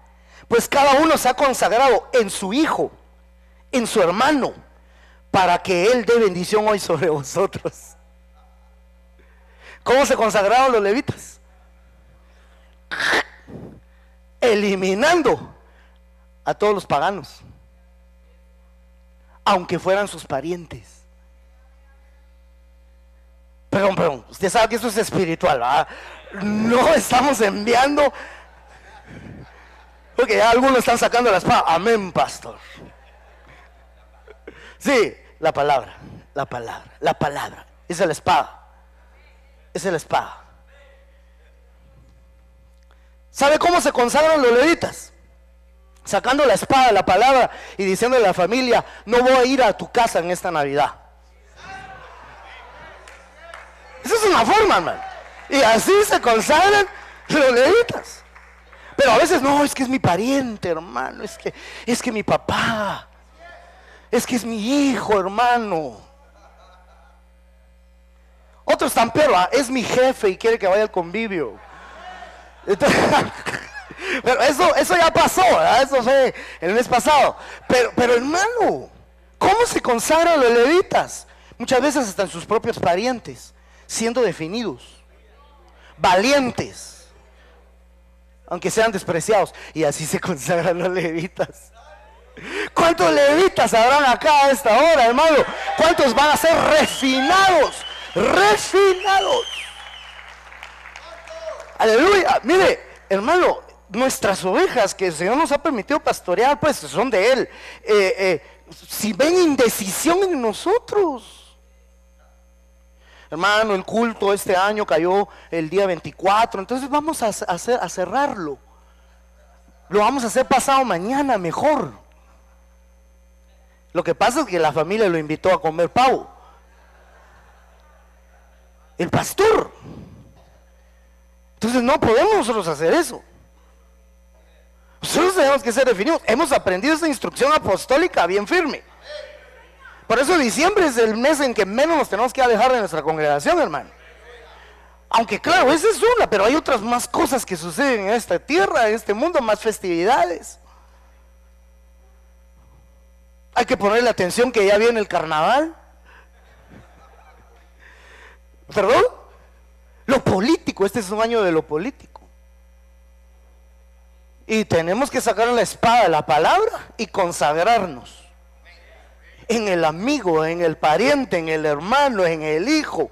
pues cada uno se ha consagrado en su hijo, en su hermano, para que él dé bendición hoy sobre vosotros. ¿Cómo se consagraron los levitas? Eliminando a todos los paganos, aunque fueran sus parientes. Perdón, usted sabe que eso es espiritual, ¿verdad? No estamos enviando, porque ya algunos están sacando la espada. Amén, pastor. Sí, la palabra, esa es la espada. Esa es la espada. ¿Sabe cómo se consagran los levitas? Sacando la espada, la palabra, y diciéndole a la familia, no voy a ir a tu casa en esta Navidad. Esa es una forma, hermano. Y así se consagran los levitas. Pero a veces no, es que es mi pariente, hermano, es que mi papá, es que es mi hijo, hermano. Otros están peor, es mi jefe y quiere que vaya al convivio. Entonces, Pero eso ya pasó, ¿verdad? Eso fue el mes pasado. Pero hermano, ¿cómo se consagran los levitas? Muchas veces hasta en sus propios parientes, siendo definidos, valientes, aunque sean despreciados. Y así se consagran los levitas. ¿Cuántos levitas habrán acá a esta hora, hermano? ¿Cuántos van a ser refinados? Refinados. Aleluya. Mire, hermano, nuestras ovejas que el Señor nos ha permitido pastorear, pues son de Él. Si ven indecisión en nosotros, hermano, el culto este año cayó el día 24, entonces vamos a cerrarlo. Lo vamos a hacer pasado mañana mejor. Lo que pasa es que la familia lo invitó a comer pavo. El pastor. Entonces no podemos nosotros hacer eso. Nosotros tenemos que ser definidos. Hemos aprendido esta instrucción apostólica bien firme. Por eso diciembre es el mes en que menos nos tenemos que alejar de nuestra congregación, hermano. Aunque claro, esa es una, pero hay otras más cosas que suceden en esta tierra, en este mundo, más festividades. Hay que ponerle atención que ya viene el carnaval. ¿Perdón? Lo político, este es un año de lo político. Y tenemos que sacar la espada de la palabra y consagrarnos en el amigo, en el pariente, en el hermano, en el hijo.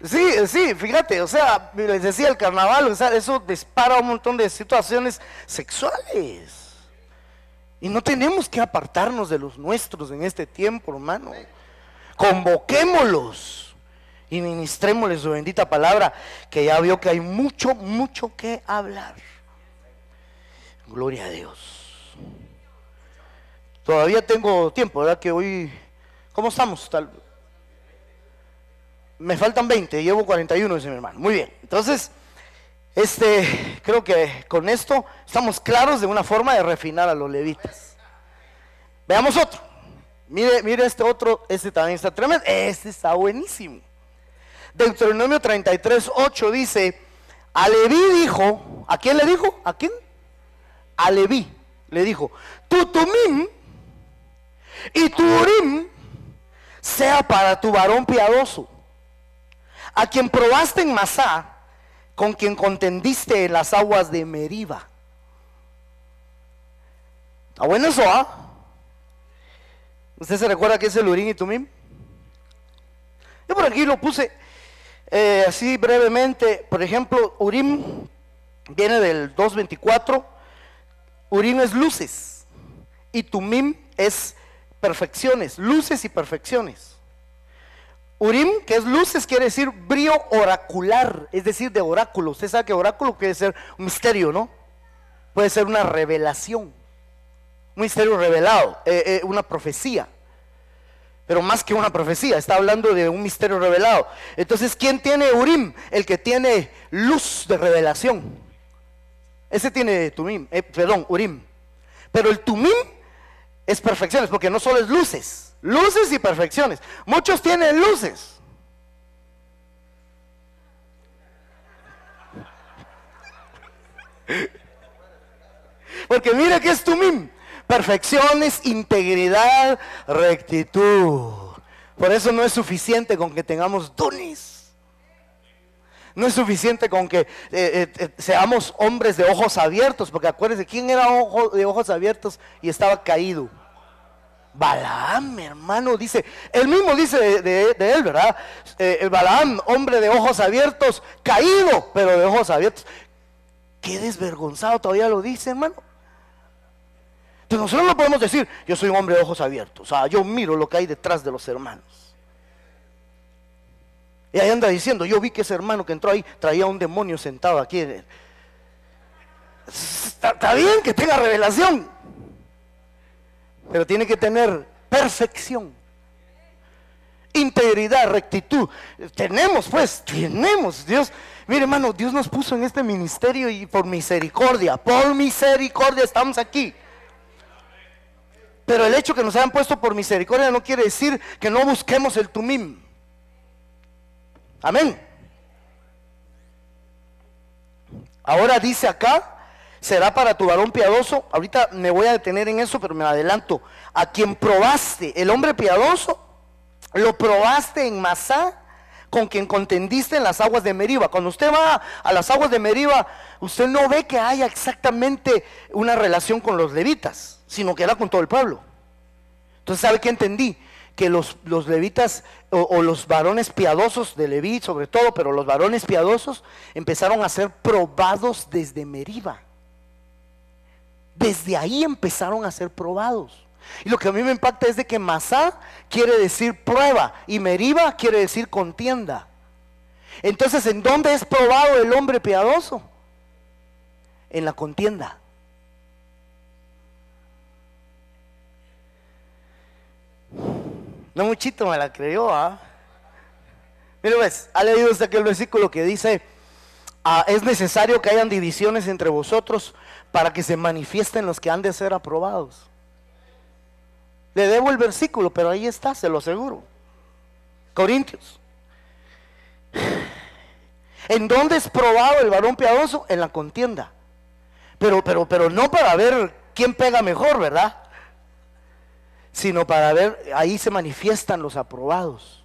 Sí, fíjate, o sea, les decía el carnaval, o sea, eso dispara un montón de situaciones sexuales. Y no tenemos que apartarnos de los nuestros en este tiempo, hermano. Convoquémoslos y ministrémosles su bendita palabra, que ya vio que hay mucho que hablar. Gloria a Dios. Todavía tengo tiempo, ¿verdad? Que hoy, ¿cómo estamos? Me faltan 20, llevo 41, dice mi hermano. Muy bien, entonces, creo que con esto estamos claros de una forma de refinar a los levitas. Veamos otro. Mire este otro, este también está tremendo, este está buenísimo. Deuteronomio 33:8 dice: a Leví dijo, ¿a quién le dijo? ¿A quién? A Leví le dijo: tu Tumim y tu Urim sea para tu varón piadoso, a quien probaste en Masá, con quien contendiste en las aguas de Meriba. ¿Está bueno eso, ah? ¿Usted se recuerda qué es el Urim y Tumim? Yo por aquí lo puse así brevemente. Por ejemplo, Urim viene del 2:24. Urim es luces y Tumim es perfecciones, luces y perfecciones. Urim, que es luces, quiere decir brío oracular, es decir, de oráculo. Usted sabe que oráculo puede ser un misterio, ¿no? Puede ser una revelación, un misterio revelado, una profecía. Pero más que una profecía, está hablando de un misterio revelado. Entonces, ¿quién tiene Urim? El que tiene luz de revelación. Ese tiene Urim. Pero el Tumim es perfecciones, porque no solo es luces, luces y perfecciones. Muchos tienen luces, porque mira que es Tumim: perfecciones, integridad, rectitud. Por eso no es suficiente con que tengamos dones. No es suficiente con que seamos hombres de ojos abiertos, porque acuérdense, ¿quién era de ojos abiertos y estaba caído? Balaam, hermano, dice, él mismo dice de él, ¿verdad? Balaam, hombre de ojos abiertos, caído, pero de ojos abiertos. Qué desvergonzado, todavía lo dice, hermano. Entonces nosotros no podemos decir: yo soy un hombre de ojos abiertos, o sea, yo miro lo que hay detrás de los hermanos. Y ahí anda diciendo: yo vi que ese hermano que entró ahí traía un demonio sentado aquí en él. Está bien que tenga revelación, pero tiene que tener perfección, integridad, rectitud. Tenemos Dios. Mire, hermano, Dios nos puso en este ministerio y por misericordia estamos aquí. Pero el hecho que nos hayan puesto por misericordia no quiere decir que no busquemos el Tumim. Amén. Ahora dice acá, será para tu varón piadoso. Ahorita me voy a detener en eso, pero me adelanto. A quien probaste, el hombre piadoso, lo probaste en Masá, con quien contendiste en las aguas de Meriba. Cuando usted va a las aguas de Meriba, usted no ve que haya exactamente una relación con los levitas, sino que era con todo el pueblo. Entonces, ¿sabe qué entendí? Que los levitas o los varones piadosos de Leví sobre todo, pero los varones piadosos empezaron a ser probados desde Meriba. Desde ahí empezaron a ser probados. Y lo que a mí me impacta es de que Masá quiere decir prueba y Meriba quiere decir contienda. Entonces, ¿en dónde es probado el hombre piadoso? En la contienda. No muchito me la creyó, ¿ah? Mire, pues, ha leído hasta aquel versículo que dice: es necesario que hayan divisiones entre vosotros para que se manifiesten los que han de ser aprobados. Le debo el versículo, pero ahí está, se lo aseguro. Corintios. ¿En dónde es probado el varón piadoso? En la contienda. Pero no para ver quién pega mejor, ¿verdad? Sino para ver, ahí se manifiestan los aprobados.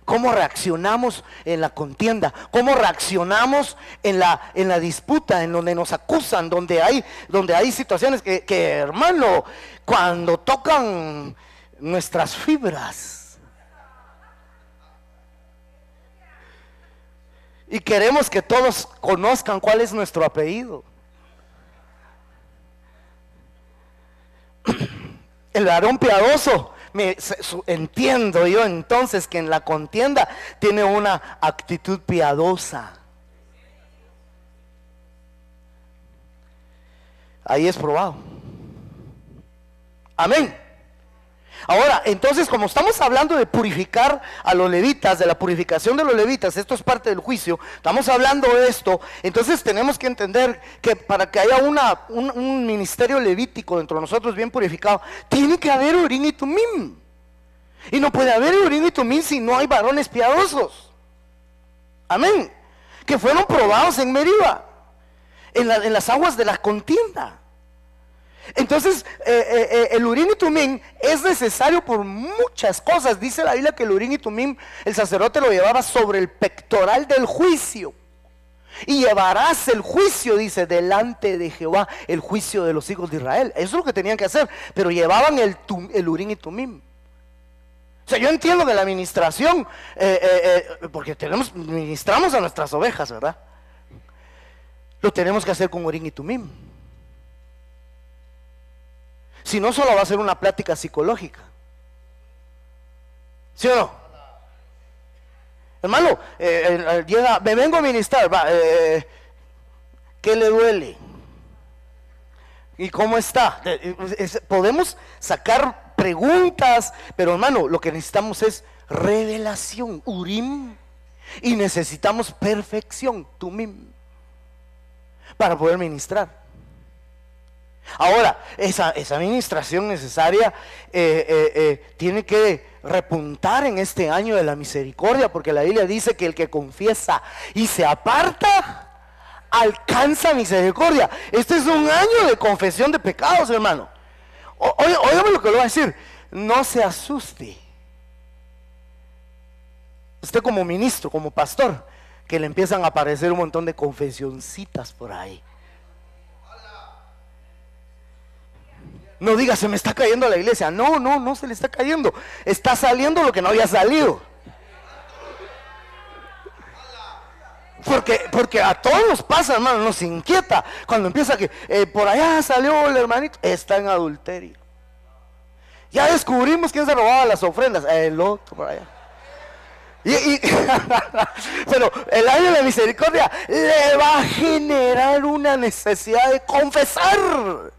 ¿Cómo reaccionamos en la contienda? ¿Cómo reaccionamos en la disputa, en donde nos acusan, donde hay situaciones que, hermano, cuando tocan nuestras fibras y queremos que todos conozcan cuál es nuestro apellido? El varón piadoso, entiendo yo entonces que en la contienda tiene una actitud piadosa. Ahí es probado. Amén. Ahora, entonces, como estamos hablando de purificar a los levitas, de la purificación de los levitas, esto es parte del juicio, estamos hablando de esto, entonces tenemos que entender que para que haya un ministerio levítico dentro de nosotros bien purificado, tiene que haber Urim y Tumim. Y no puede haber Urim y Tumim si no hay varones piadosos. Amén. Que fueron probados en Meriba, en las aguas de la contienda. Entonces, el Urim y Tumim es necesario por muchas cosas. Dice la Biblia que el Urim y Tumim, el sacerdote lo llevaba sobre el pectoral del juicio. Y llevarás el juicio, dice, delante de Jehová, el juicio de los hijos de Israel. Eso es lo que tenían que hacer, pero llevaban el Urim y Tumim. O sea, yo entiendo que la administración, porque ministramos a nuestras ovejas, ¿verdad? Lo tenemos que hacer con Urim y Tumim. Si no, solo va a ser una plática psicológica. ¿Sí o no? Hermano, llega, me vengo a ministrar, ¿qué le duele? ¿Y cómo está? Podemos sacar preguntas, pero hermano, lo que necesitamos es revelación, Urim, y necesitamos perfección, Tumim, para poder ministrar. Ahora, esa administración necesaria tiene que repuntar en este año de la misericordia, porque la Biblia dice que el que confiesa y se aparta alcanza misericordia. Este es un año de confesión de pecados, hermano. Óigame lo que le voy a decir. No se asuste. Usted como ministro, como pastor, que le empiezan a aparecer un montón de confesioncitas por ahí. No diga, se me está cayendo la iglesia. No se le está cayendo. Está saliendo lo que no había salido. Porque a todos nos pasa, hermano, nos inquieta cuando empieza que por allá salió el hermanito, está en adulterio. Ya descubrimos quién se robaba las ofrendas, el otro por allá. Pero el año de la misericordia le va a generar una necesidad de confesar.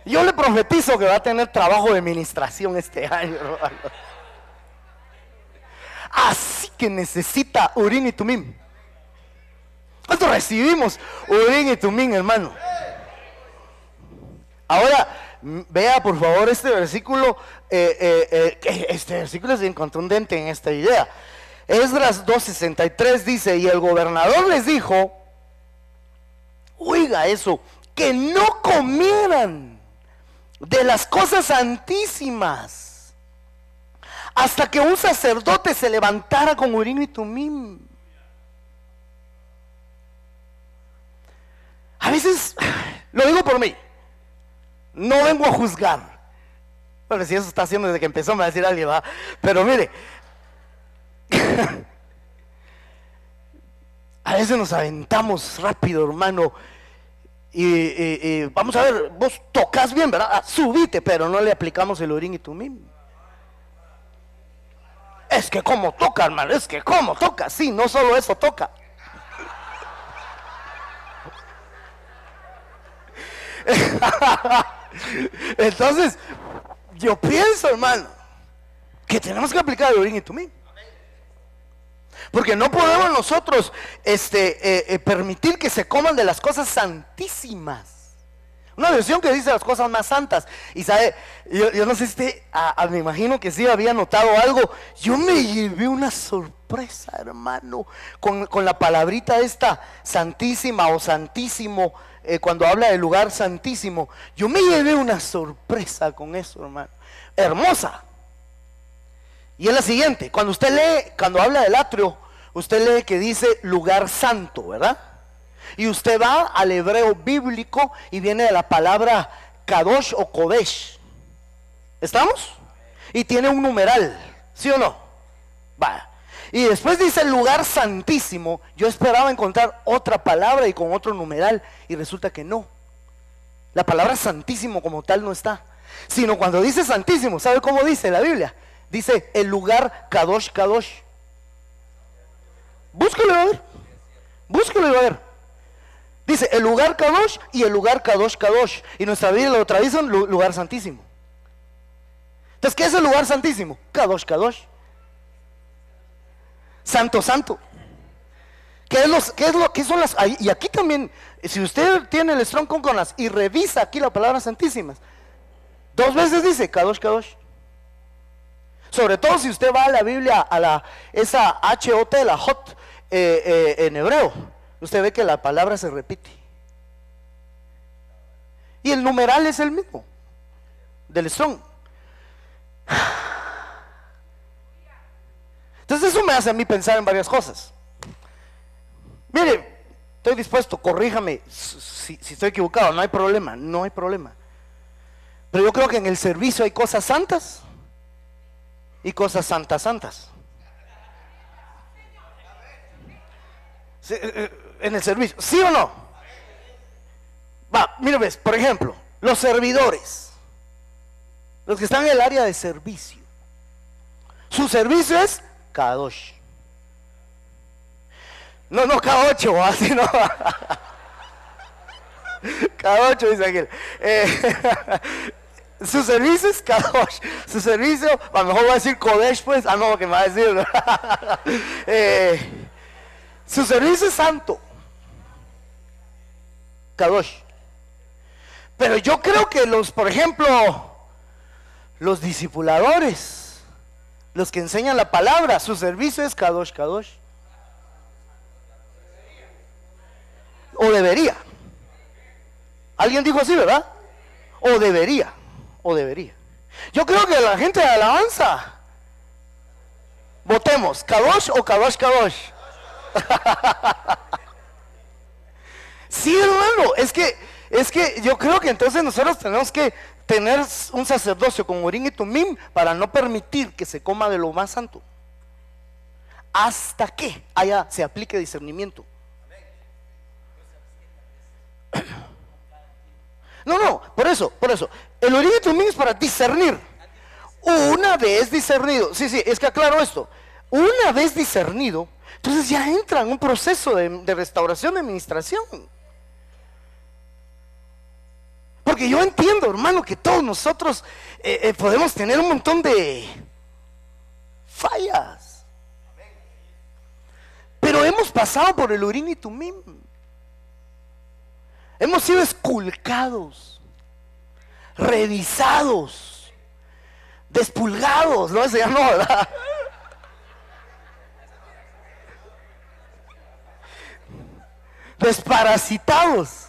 Yo le profetizo que va a tener trabajo de administración este año, hermano. Así que necesita Urim y Tumim. ¿Cuánto recibimos Urim y Tumim, hermano? Ahora, vea por favor este versículo. Este versículo es bien contundente en esta idea. Esdras 2:63 dice: y el gobernador les dijo: Oiga eso, que no comieran de las cosas santísimas hasta que un sacerdote se levantara con Urim y Tumim. A veces, lo digo por mí, no vengo a juzgar. Bueno, si eso está haciendo desde que empezó, me va a decir alguien, va. Pero mire, a veces nos aventamos rápido, hermano. Y vamos a ver, vos tocas bien, ¿verdad? Ah, subite, pero no le aplicamos el Urim y Tumim. Es que como toca, hermano, es que como toca. Sí, no solo eso toca. Entonces, yo pienso, hermano, que tenemos que aplicar el Urim y Tumim. Porque no podemos nosotros permitir que se coman de las cosas santísimas. Una versión que dice las cosas más santas. Y sabe, yo no sé si usted, me imagino que sí había notado algo. Yo me llevé una sorpresa, hermano, con la palabrita esta, santísima o santísimo, cuando habla del lugar santísimo. Yo me llevé una sorpresa con eso, hermano. Hermosa. Y es la siguiente, cuando usted lee, cuando habla del atrio, usted lee que dice lugar santo, ¿verdad? Y usted va al hebreo bíblico y viene de la palabra kadosh o kodesh. ¿Estamos? Y tiene un numeral, ¿sí o no? Va. Y después dice lugar santísimo. Yo esperaba encontrar otra palabra y con otro numeral, y resulta que no. La palabra santísimo como tal no está, sino cuando dice santísimo, ¿sabe cómo dice la Biblia? Dice el lugar Kadosh Kadosh. Búsquelo a ver. Búsquelo a ver. Dice el lugar Kadosh y el lugar Kadosh Kadosh. Y nuestra Biblia lo traduce en lugar santísimo. Entonces, ¿qué es el lugar santísimo? Kadosh Kadosh. Santo Santo. ¿Qué son las? Y aquí también, si usted tiene el Strong Concordance y revisa aquí la palabra santísimas, 2 veces dice Kadosh Kadosh. Sobre todo si usted va a la Biblia, esa HOT, la hot en hebreo, usted ve que la palabra se repite. Y el numeral es el mismo, del Strong. Entonces eso me hace a mí pensar en varias cosas. Mire, estoy dispuesto, corríjame si estoy equivocado, no hay problema, no hay problema. Pero yo creo que en el servicio hay cosas santas y cosas santas. En el servicio, ¿sí o no? Va, mire, ves, por ejemplo, los servidores, los que están en el área de servicio, su servicio es Kadosh. No, K8, así no. K8 dice aquel. Su servicio es Kadosh. Su servicio, a lo mejor va a decir Kodesh, pues. No, que me va a decir. Su servicio es santo. Kadosh. Pero yo creo que por ejemplo, los discipuladores, los que enseñan la palabra, su servicio es Kadosh, Kadosh. O debería. Alguien dijo así, ¿verdad? O debería. Yo creo que la gente de alabanza, votemos, Kadosh o Kadosh, Kadosh. Sí, hermano, es que yo creo que entonces nosotros tenemos que tener un sacerdocio con Urim y Tumim para no permitir que se coma de lo más santo hasta que se aplique discernimiento. No, por eso el Urim y Tumim es para discernir. Una vez discernido, sí, es que aclaro esto. Una vez discernido, entonces ya entra en un proceso de restauración, de administración. Porque yo entiendo, hermano, que todos nosotros podemos tener un montón de fallas, pero hemos pasado por el Urim y Tumim. Hemos sido esculcados, revisados, despulgados, ¿no? Ese ya no, ¿verdad? Desparasitados.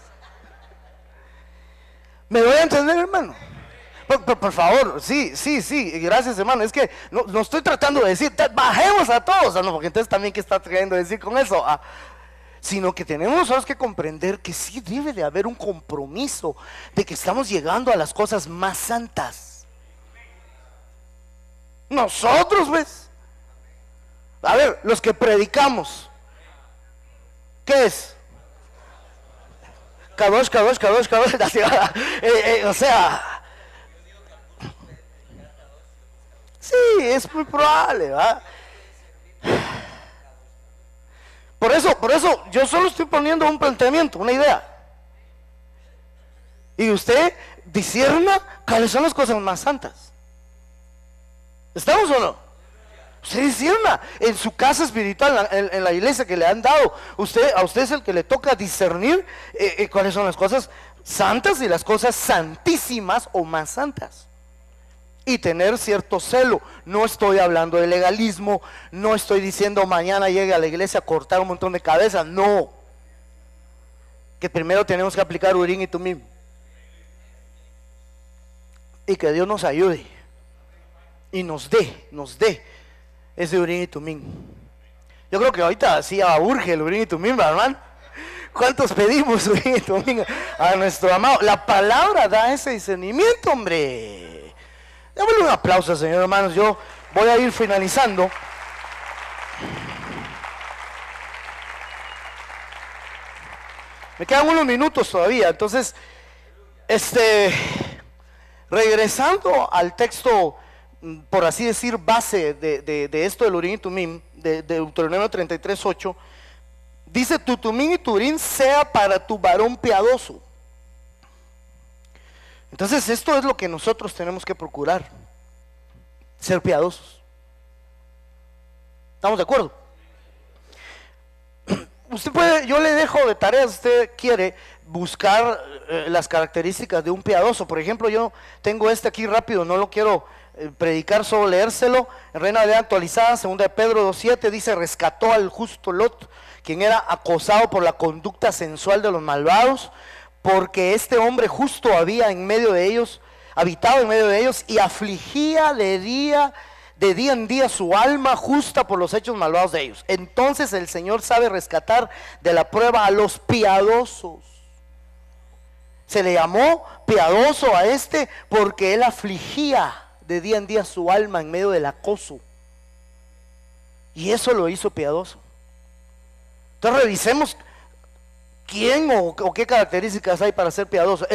¿Me doy a entender, hermano? Por favor, sí, gracias, hermano. Es que no estoy tratando de decir, bajemos a todos, no, porque entonces también, ¿qué está queriendo decir con eso? Sino que tenemos nosotros que comprender que sí debe de haber un compromiso de que estamos llegando a las cosas más santas. Nosotros, ¿ves? A ver, los que predicamos, ¿qué es? Kadosh, o sea, sí, es muy probable, ¿verdad? Por eso yo solo estoy poniendo un planteamiento, una idea. Y usted discierna cuáles son las cosas más santas. ¿Estamos o no? Usted discierna en su casa espiritual, en la iglesia que le han dado. A usted es el que le toca discernir cuáles son las cosas santas y las cosas santísimas o más santas. Y tener cierto celo. No estoy hablando de legalismo, no estoy diciendo mañana llegue a la iglesia a cortar un montón de cabezas, no. Que primero tenemos que aplicar Urim y Tumim. Y que Dios nos ayude y nos dé ese Urim y Tumim. Yo creo que ahorita sí urge el Urim y Tumim, hermano. ¿Cuántos pedimos Urim y Tumim a nuestro amado? La palabra da ese discernimiento, hombre. Démosle un aplauso, Señor, hermanos. Yo voy a ir finalizando. Me quedan unos minutos todavía. Entonces, regresando al texto, por así decir, base de esto del Urim y Tumim, de Deuteronomio 33:8, dice: tu Tumim y tu Urim sea para tu varón piadoso. Entonces esto es lo que nosotros tenemos que procurar, ser piadosos. ¿Estamos de acuerdo? Usted puede, yo le dejo de tarea, si usted quiere buscar las características de un piadoso. Por ejemplo, yo tengo aquí rápido, no lo quiero predicar, solo leérselo. En Reina Valera actualizada, 2 de Pedro 2:7, dice: rescató al justo Lot, quien era acosado por la conducta sensual de los malvados, porque este hombre justo habitado en medio de ellos, y afligía de día en día su alma justa por los hechos malvados de ellos. Entonces el Señor sabe rescatar de la prueba a los piadosos. Se le llamó piadoso a porque él afligía de día en día su alma en medio del acoso, y eso lo hizo piadoso. Entonces revisemos quién o qué características hay para ser piadoso.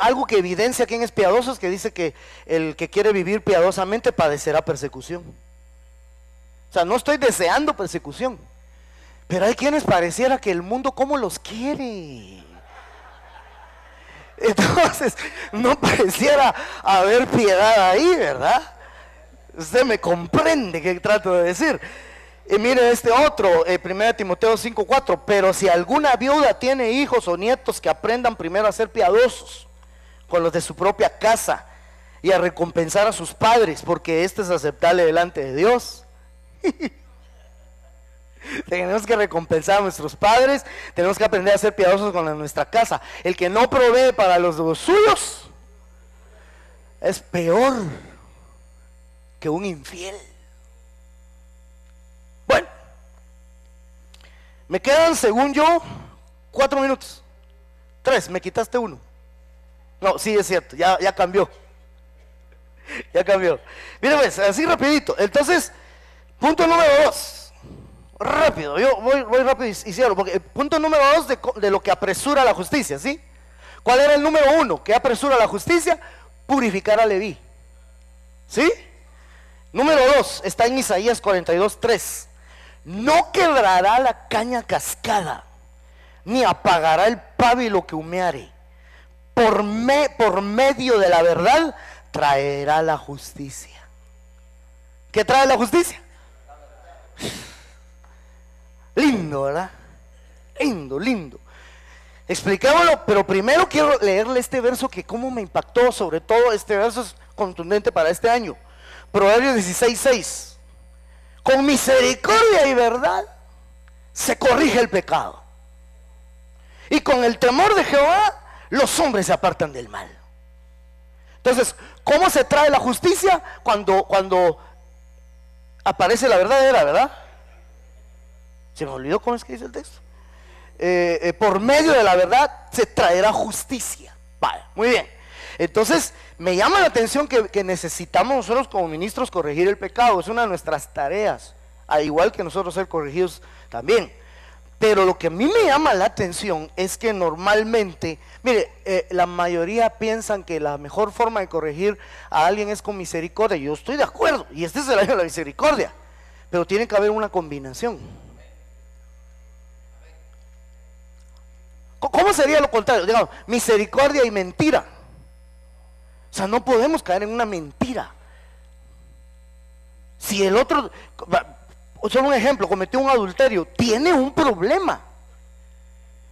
Algo que evidencia quién es piadoso es que dice que el que quiere vivir piadosamente padecerá persecución. O sea, no estoy deseando persecución, pero hay quienes pareciera que el mundo como los quiere. Entonces no pareciera haber piedad ahí, ¿verdad? Usted me comprende qué trato de decir. Y mire otro, 1 Timoteo 5:4, pero si alguna viuda tiene hijos o nietos, que aprendan primero a ser piadosos con los de su propia casa y a recompensar a sus padres, porque es aceptable delante de Dios. Tenemos que recompensar a nuestros padres, tenemos que aprender a ser piadosos con nuestra casa. El que no provee para los suyos es peor que un infiel. Bueno, me quedan, según yo, 4 minutos. 3, me quitaste 1. No, sí, es cierto, ya cambió. Ya cambió. Mira, pues, así rapidito. Entonces, punto número 2. Rápido, yo voy rápido y cierro, porque el punto número 2 de lo que apresura la justicia, ¿sí? ¿Cuál era el número 1? ¿Qué apresura la justicia? Purificar a Leví, ¿sí? Número 2 está en Isaías 42:3. No quebrará la caña cascada, ni apagará el pábilo que humeare. Por medio de la verdad traerá la justicia. ¿Qué trae la justicia? Lindo, ¿verdad? Lindo. Expliquémoslo, pero primero quiero leerle este verso que cómo me impactó. Sobre todo este verso es contundente para este año. Proverbios 16:6. Con misericordia y verdad se corrige el pecado, y con el temor de Jehová los hombres se apartan del mal. Entonces, ¿cómo se trae la justicia? Cuando aparece la verdadera, ¿verdad? Se me olvidó cómo es que dice el texto. Por medio de la verdad se traerá justicia. Vale, muy bien. Entonces me llama la atención que necesitamos nosotros como ministros corregir el pecado. Es una de nuestras tareas, al igual que nosotros ser corregidos también. Pero lo que a mí me llama la atención es que normalmente, mire, la mayoría piensan que la mejor forma de corregir a alguien es con misericordia. Yo estoy de acuerdo, y este es el año de la misericordia, pero tiene que haber una combinación. ¿Cómo sería lo contrario? Digamos, misericordia y mentira. O sea, no podemos caer en una mentira. Si el otro, solo un ejemplo, cometió un adulterio, tiene un problema.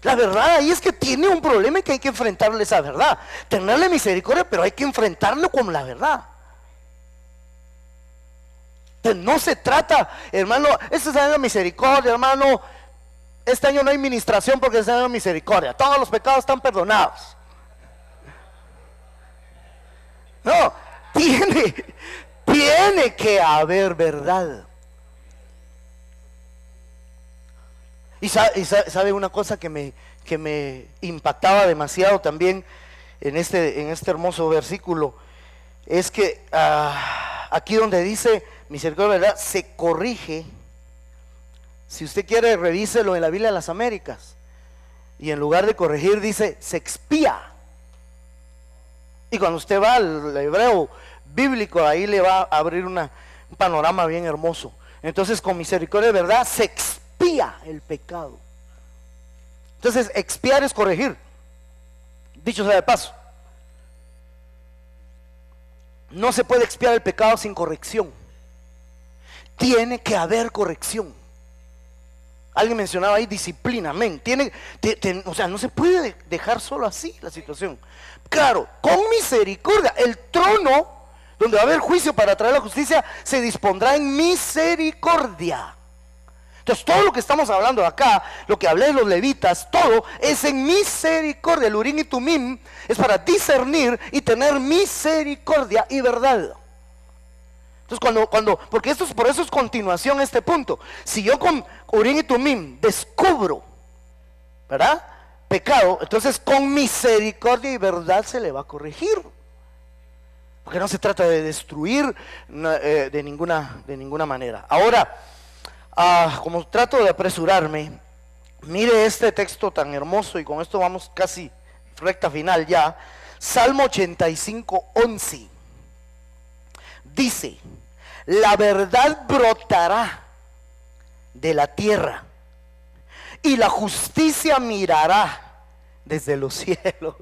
La verdad ahí es que tiene un problema y que hay que enfrentarle esa verdad. Tenerle misericordia, pero hay que enfrentarlo con la verdad. Entonces, no se trata, hermano, este es el año de misericordia, hermano. Este año no hay ministración porque es el año de misericordia. Todos los pecados están perdonados. No, tiene que haber verdad. Y sabe una cosa que me impactaba demasiado también en este hermoso versículo, es que aquí donde dice misericordia, ¿verdad?, se corrige. Si usted quiere, revíselo en la Biblia de las Américas, y en lugar de corregir dice se expía. Y cuando usted va al hebreo bíblico, ahí le va a abrir un panorama bien hermoso. Entonces, con misericordia de verdad se expía el pecado. Entonces, expiar es corregir. Dicho sea de paso, no se puede expiar el pecado sin corrección. Tiene que haber corrección. Alguien mencionaba ahí disciplina, amén. O sea, no se puede dejar solo así la situación. Claro, con misericordia, el trono donde va a haber juicio para traer la justicia se dispondrá en misericordia. Entonces todo lo que estamos hablando acá, lo que hablé de los levitas, todo es en misericordia. El Urim y Tumim es para discernir y tener misericordia y verdad. Entonces porque por eso es continuación este punto. Si yo con Urim y Tumim descubro, ¿verdad?, pecado, entonces con misericordia y verdad se le va a corregir. Porque no se trata de destruir de ninguna manera. Ahora, como trato de apresurarme, mire este texto tan hermoso, y con esto vamos casi recta final ya. Salmo 85:11 dice: la verdad brotará de la tierra y la justicia mirará desde los cielos.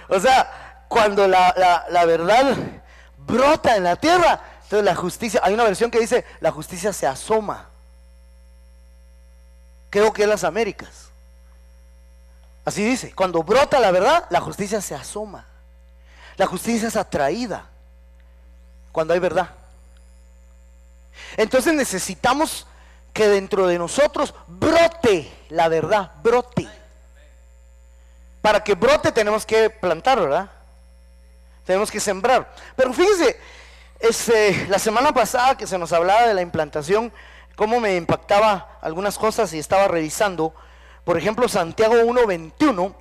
O sea, cuando la verdad brota en la tierra, entonces la justicia, hay una versión que dice la justicia se asoma. Creo que es las Américas. Así dice, cuando brota la verdad, la justicia se asoma. La justicia es atraída cuando hay verdad. Entonces necesitamos que dentro de nosotros brote la verdad, brote. Para que brote tenemos que plantar, ¿verdad? Tenemos que sembrar. Pero fíjense, la semana pasada que se nos hablaba de la implantación, cómo me impactaba algunas cosas, y estaba revisando. Por ejemplo, Santiago 1:21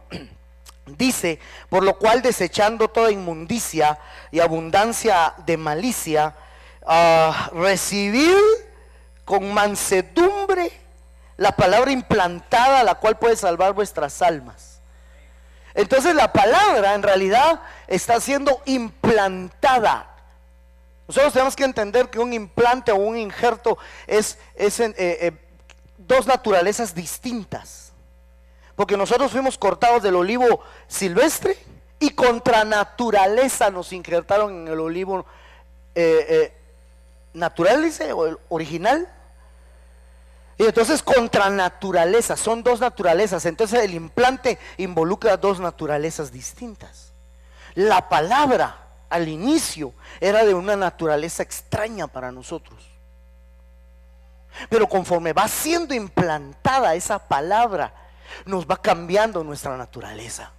dice: por lo cual, desechando toda inmundicia y abundancia de malicia, recibid con mansedumbre la palabra implantada, la cual puede salvar vuestras almas. Entonces la palabra en realidad está siendo implantada. Nosotros tenemos que entender que un implante o un injerto es dos naturalezas distintas, porque nosotros fuimos cortados del olivo silvestre y contra naturaleza nos injertaron en el olivo natural, dice, o el original. Y entonces contra naturaleza, son dos naturalezas. Entonces el implante involucra dos naturalezas distintas. La palabra al inicio era de una naturaleza extraña para nosotros, pero conforme va siendo implantada esa palabra, nos va cambiando nuestra naturaleza.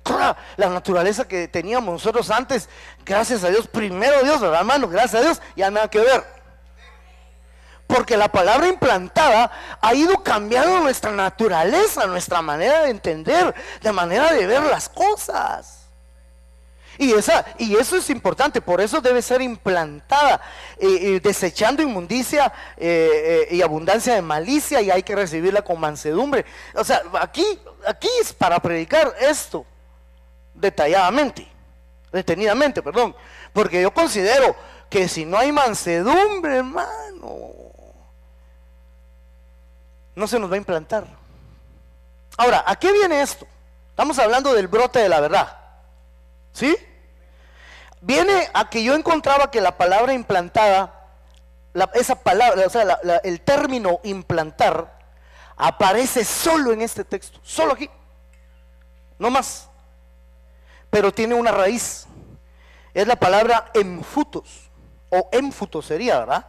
Ahora, la naturaleza que teníamos nosotros antes, gracias a Dios, primero Dios, ¿verdad, hermano? Gracias a Dios, ya nada que ver. Porque la palabra implantada ha ido cambiando nuestra naturaleza, nuestra manera de entender, de manera de ver las cosas. Y eso es importante, por eso debe ser implantada, desechando inmundicia y abundancia de malicia, y hay que recibirla con mansedumbre. O sea, aquí es para predicar esto detenidamente, perdón, porque yo considero que si no hay mansedumbre, hermano, no se nos va a implantar. Ahora, ¿a qué viene esto? Estamos hablando del brote de la verdad, ¿sí? Viene a que yo encontraba que la palabra implantada, esa palabra, o sea, el término implantar, aparece solo en este texto, solo aquí, no más. Pero tiene una raíz, es la palabra emfutos, o émfutos sería, ¿verdad?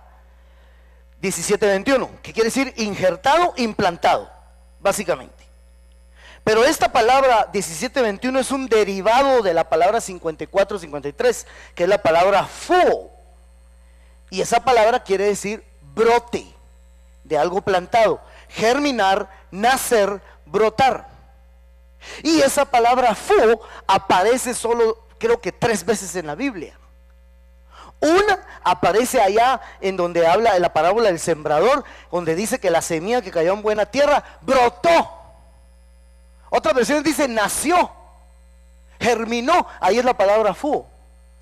17:21, que quiere decir injertado, implantado, básicamente. Pero esta palabra 17:21 es un derivado de la palabra 54-53, que es la palabra fuo. Y esa palabra quiere decir brote de algo plantado, germinar, nacer, brotar. Y esa palabra fuo aparece solo, creo que 3 veces en la Biblia. Una aparece allá en donde habla de la parábola del sembrador, donde dice que la semilla que cayó en buena tierra brotó. Otra versión dice nació, germinó. Ahí es la palabra fuo,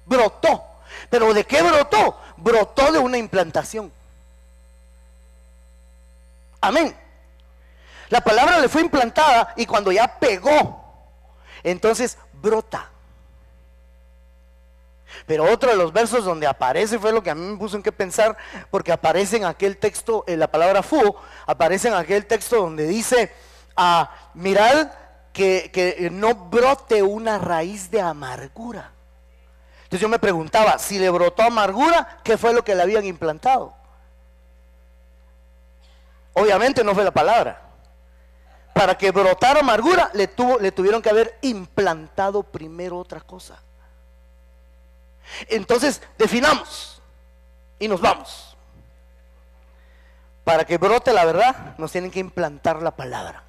brotó. ¿Pero de qué brotó? Brotó de una implantación. Amén. La palabra le fue implantada y cuando ya pegó, entonces brota. Pero otro de los versos donde aparece fue lo que a mí me puso en qué pensar, porque aparece en aquel texto, la palabra fuo, aparece en aquel texto donde dice, mirad que no brote una raíz de amargura. Entonces yo me preguntaba, si le brotó amargura, ¿qué fue lo que le habían implantado? Obviamente no fue la palabra. Para que brotara amargura, le tuvieron que haber implantado primero otra cosa. Entonces definamos y nos vamos. Para que brote la verdad, nos tienen que implantar la palabra.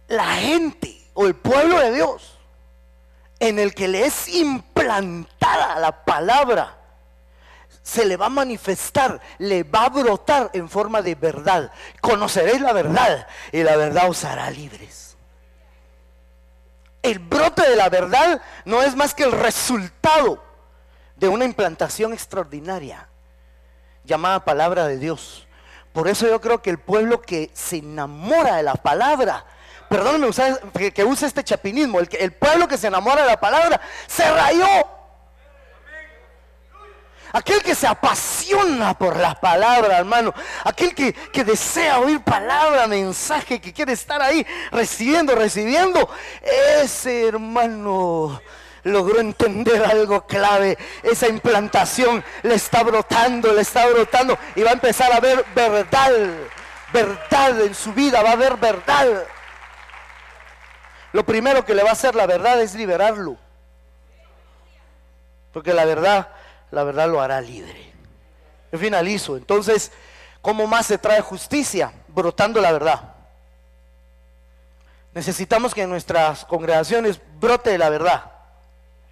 La gente o el pueblo de Dios en el que le es implantada la palabra, se le va a manifestar, le va a brotar en forma de verdad. Conoceréis la verdad y la verdad os hará libres. El brote de la verdad no es más que el resultado de una implantación extraordinaria llamada palabra de Dios. Por eso yo creo que el pueblo que se enamora de la palabra, perdónenme que use este chapinismo, el pueblo que se enamora de la palabra se rayó. Aquel que se apasiona por la palabra, hermano, aquel que desea oír palabra, mensaje, que quiere estar ahí recibiendo, ese hermano logró entender algo clave. Esa implantación le está brotando y va a empezar a ver verdad en su vida, va a haber verdad. Lo primero que le va a hacer la verdad es liberarlo, porque la verdad lo hará libre. Yo finalizo. Entonces, ¿cómo más se trae justicia? Brotando la verdad. Necesitamos que en nuestras congregaciones brote la verdad,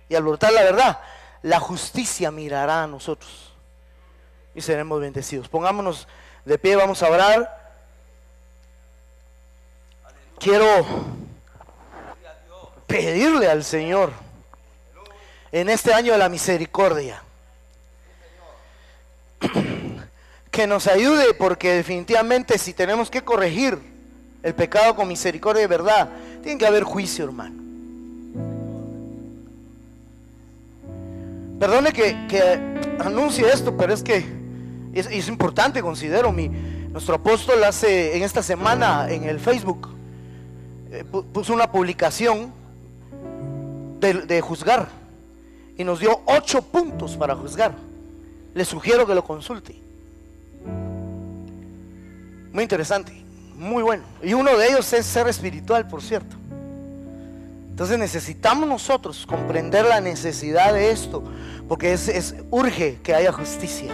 y al brotar la verdad, la justicia mirará a nosotros y seremos bendecidos. Pongámonos de pie, vamos a orar. Quiero pedirle al Señor en este año de la misericordia que nos ayude, porque definitivamente si tenemos que corregir el pecado con misericordia y verdad, tiene que haber juicio, hermano. Perdone que anuncie esto, pero es que es importante, considero. Nuestro apóstol hace en esta semana en el Facebook puso una publicación de juzgar y nos dio 8 puntos para juzgar. Le sugiero que lo consulte. Muy interesante, muy bueno. Y uno de ellos es ser espiritual, por cierto. Entonces necesitamos nosotros comprender la necesidad de esto, porque urge que haya justicia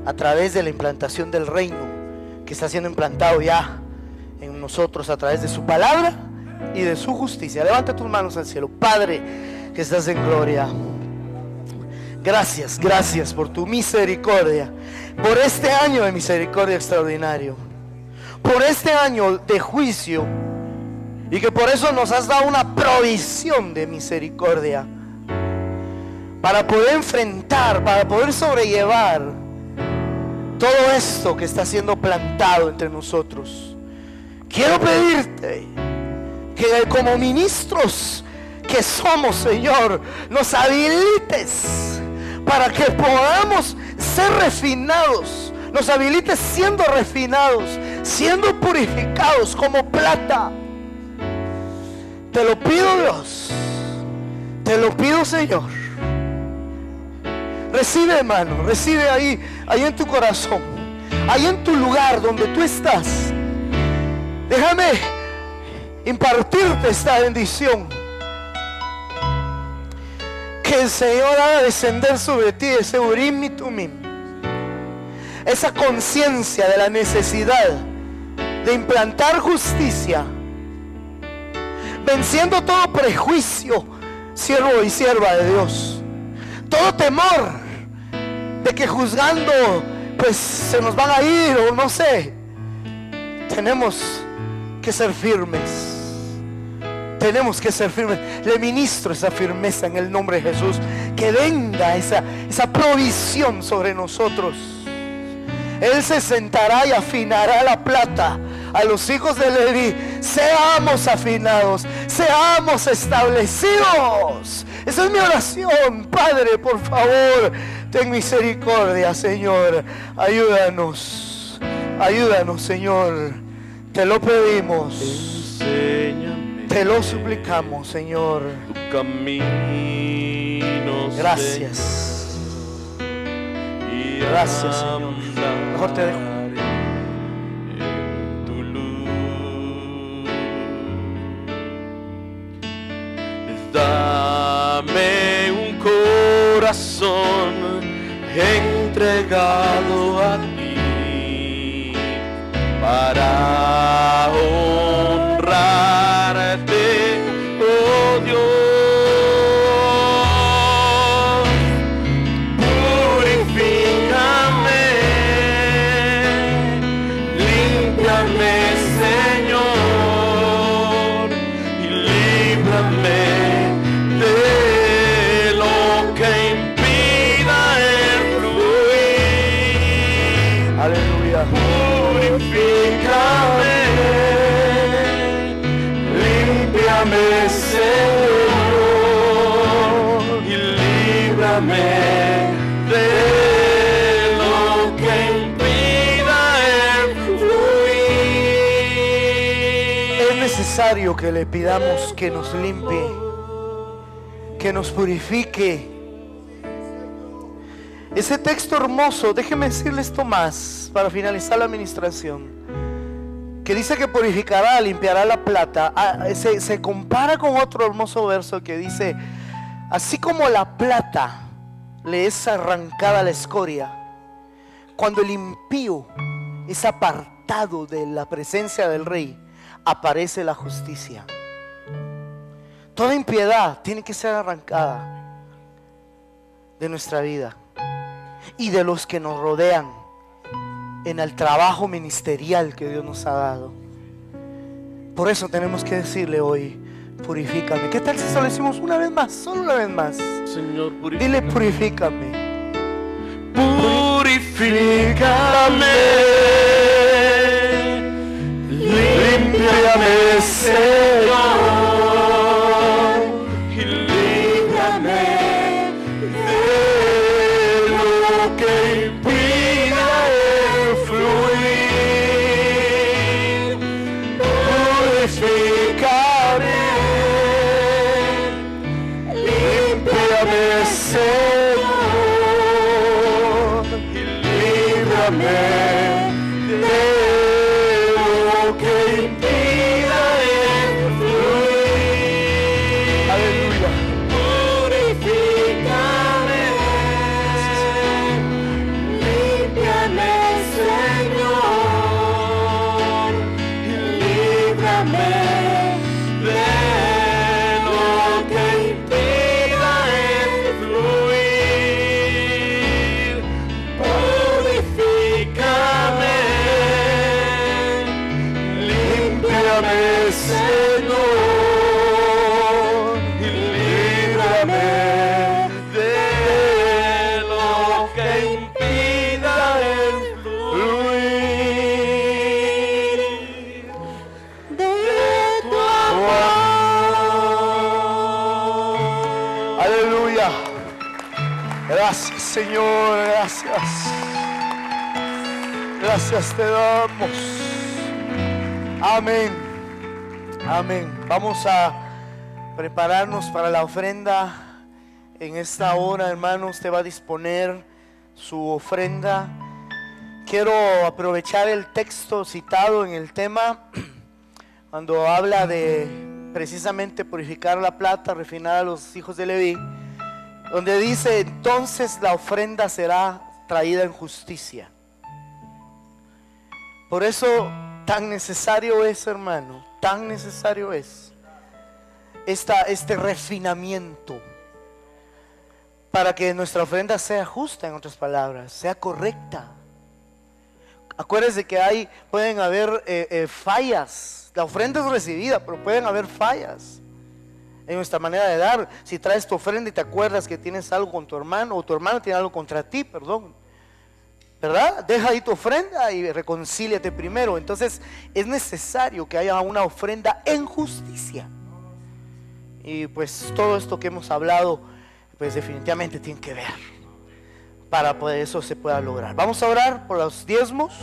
a través de la implantación del reino que está siendo implantado ya en nosotros a través de su palabra y de su justicia. Levanta tus manos al cielo. Padre que estás en gloria, gracias, gracias por tu misericordia, por este año de misericordia extraordinario, por este año de juicio, y que por eso nos has dado una provisión de misericordia para poder enfrentar, para poder sobrellevar todo esto que está siendo plantado entre nosotros. Quiero pedirte que como ministros que somos, Señor, nos habilites para que podamos ser refinados. Nos habilites siendo refinados, siendo purificados como plata. Te lo pido, Dios. Te lo pido, Señor. Recibe, hermano, recibe ahí en tu corazón, ahí en tu lugar donde tú estás. Déjame impartirte esta bendición. Que el Señor haga descender sobre ti ese Urim y Tumim, esa conciencia de la necesidad de implantar justicia, venciendo todo prejuicio, siervo y sierva de Dios, todo temor de que juzgando pues se nos van a ir o no sé. Tenemos que ser firmes. Tenemos que ser firmes. Le ministro esa firmeza en el nombre de Jesús. Que venga esa provisión sobre nosotros. Él se sentará y afinará la plata a los hijos de Leví. Seamos afinados, seamos establecidos. Esa es mi oración. Padre, por favor, ten misericordia, Señor. Ayúdanos, ayúdanos, Señor. Te lo pedimos. Te lo suplicamos, Señor. Tu camino. Gracias. Gracias, Señor. Mejor te dejo. En tu luz. Dame un corazón entregado a ti para honrarte, oh Dios. Purifícame, límpiame, Señor, y líbrame de lo que impida el fluir. Aleluya. Purifícame, límpiame, Señor, y líbrame de lo que impida el fluir. Es necesario que le pidamos que nos limpie, que nos purifique. Ese texto hermoso, déjeme decirle esto más para finalizar la administración, que dice que purificará, limpiará la plata. Se compara con otro hermoso verso que dice: así como la plata le es arrancada la escoria, cuando el impío es apartado de la presencia del rey, aparece la justicia. Toda impiedad tiene que ser arrancada de nuestra vida y de los que nos rodean en el trabajo ministerial que Dios nos ha dado. Por eso tenemos que decirle hoy: purifícame. ¿Qué tal si solo decimos una vez más? Solo una vez más. Señor, purifícame. Dile: purifícame. Purifícame, límpiame, Señor, y líbrame de lo que impida el fluir. Purifícame, límpiame, Señor, y líbrame Señor, y líbrame de lo que impida el fluir de tu amor. Aleluya. Gracias, Señor, gracias. Gracias te damos. Amén. Amén. Vamos a prepararnos para la ofrenda. En esta hora, hermano, usted va a disponer su ofrenda. Quiero aprovechar el texto citado en el tema, cuando habla de precisamente purificar la plata, refinar a los hijos de Leví, donde dice: entonces la ofrenda será traída en justicia. Por eso tan necesario es, hermano, tan necesario es este refinamiento, para que nuestra ofrenda sea justa, en otras palabras, sea correcta. Acuérdense que pueden haber fallas. La ofrenda es recibida, pero pueden haber fallas en nuestra manera de dar. Si traes tu ofrenda y te acuerdas que tienes algo con tu hermano, o tu hermano tiene algo contra ti, perdón, ¿verdad? Deja ahí tu ofrenda y reconcíliate primero. Entonces es necesario que haya una ofrenda en justicia. Y pues todo esto que hemos hablado, pues definitivamente tiene que ver, para poder eso se pueda lograr. Vamos a orar por los diezmos,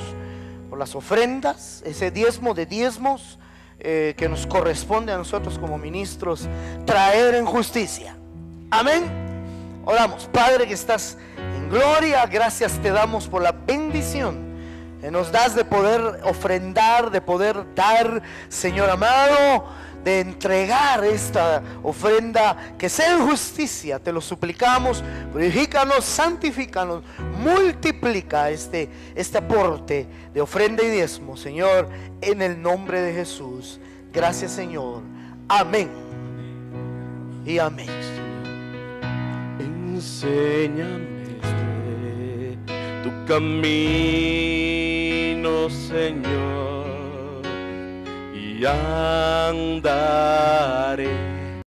por las ofrendas, ese diezmo de diezmos que nos corresponde a nosotros como ministros traer en justicia. Amén. Oramos. Padre que estás en gloria, gracias te damos por la bendición que nos das de poder ofrendar, de poder dar, Señor amado, de entregar esta ofrenda que sea en justicia. Te lo suplicamos. Purifícanos, santifícanos, multiplica este aporte de ofrenda y diezmo, Señor, en el nombre de Jesús. Gracias, Señor. Amén y amén. Enséñame tu camino, Señor, y andaré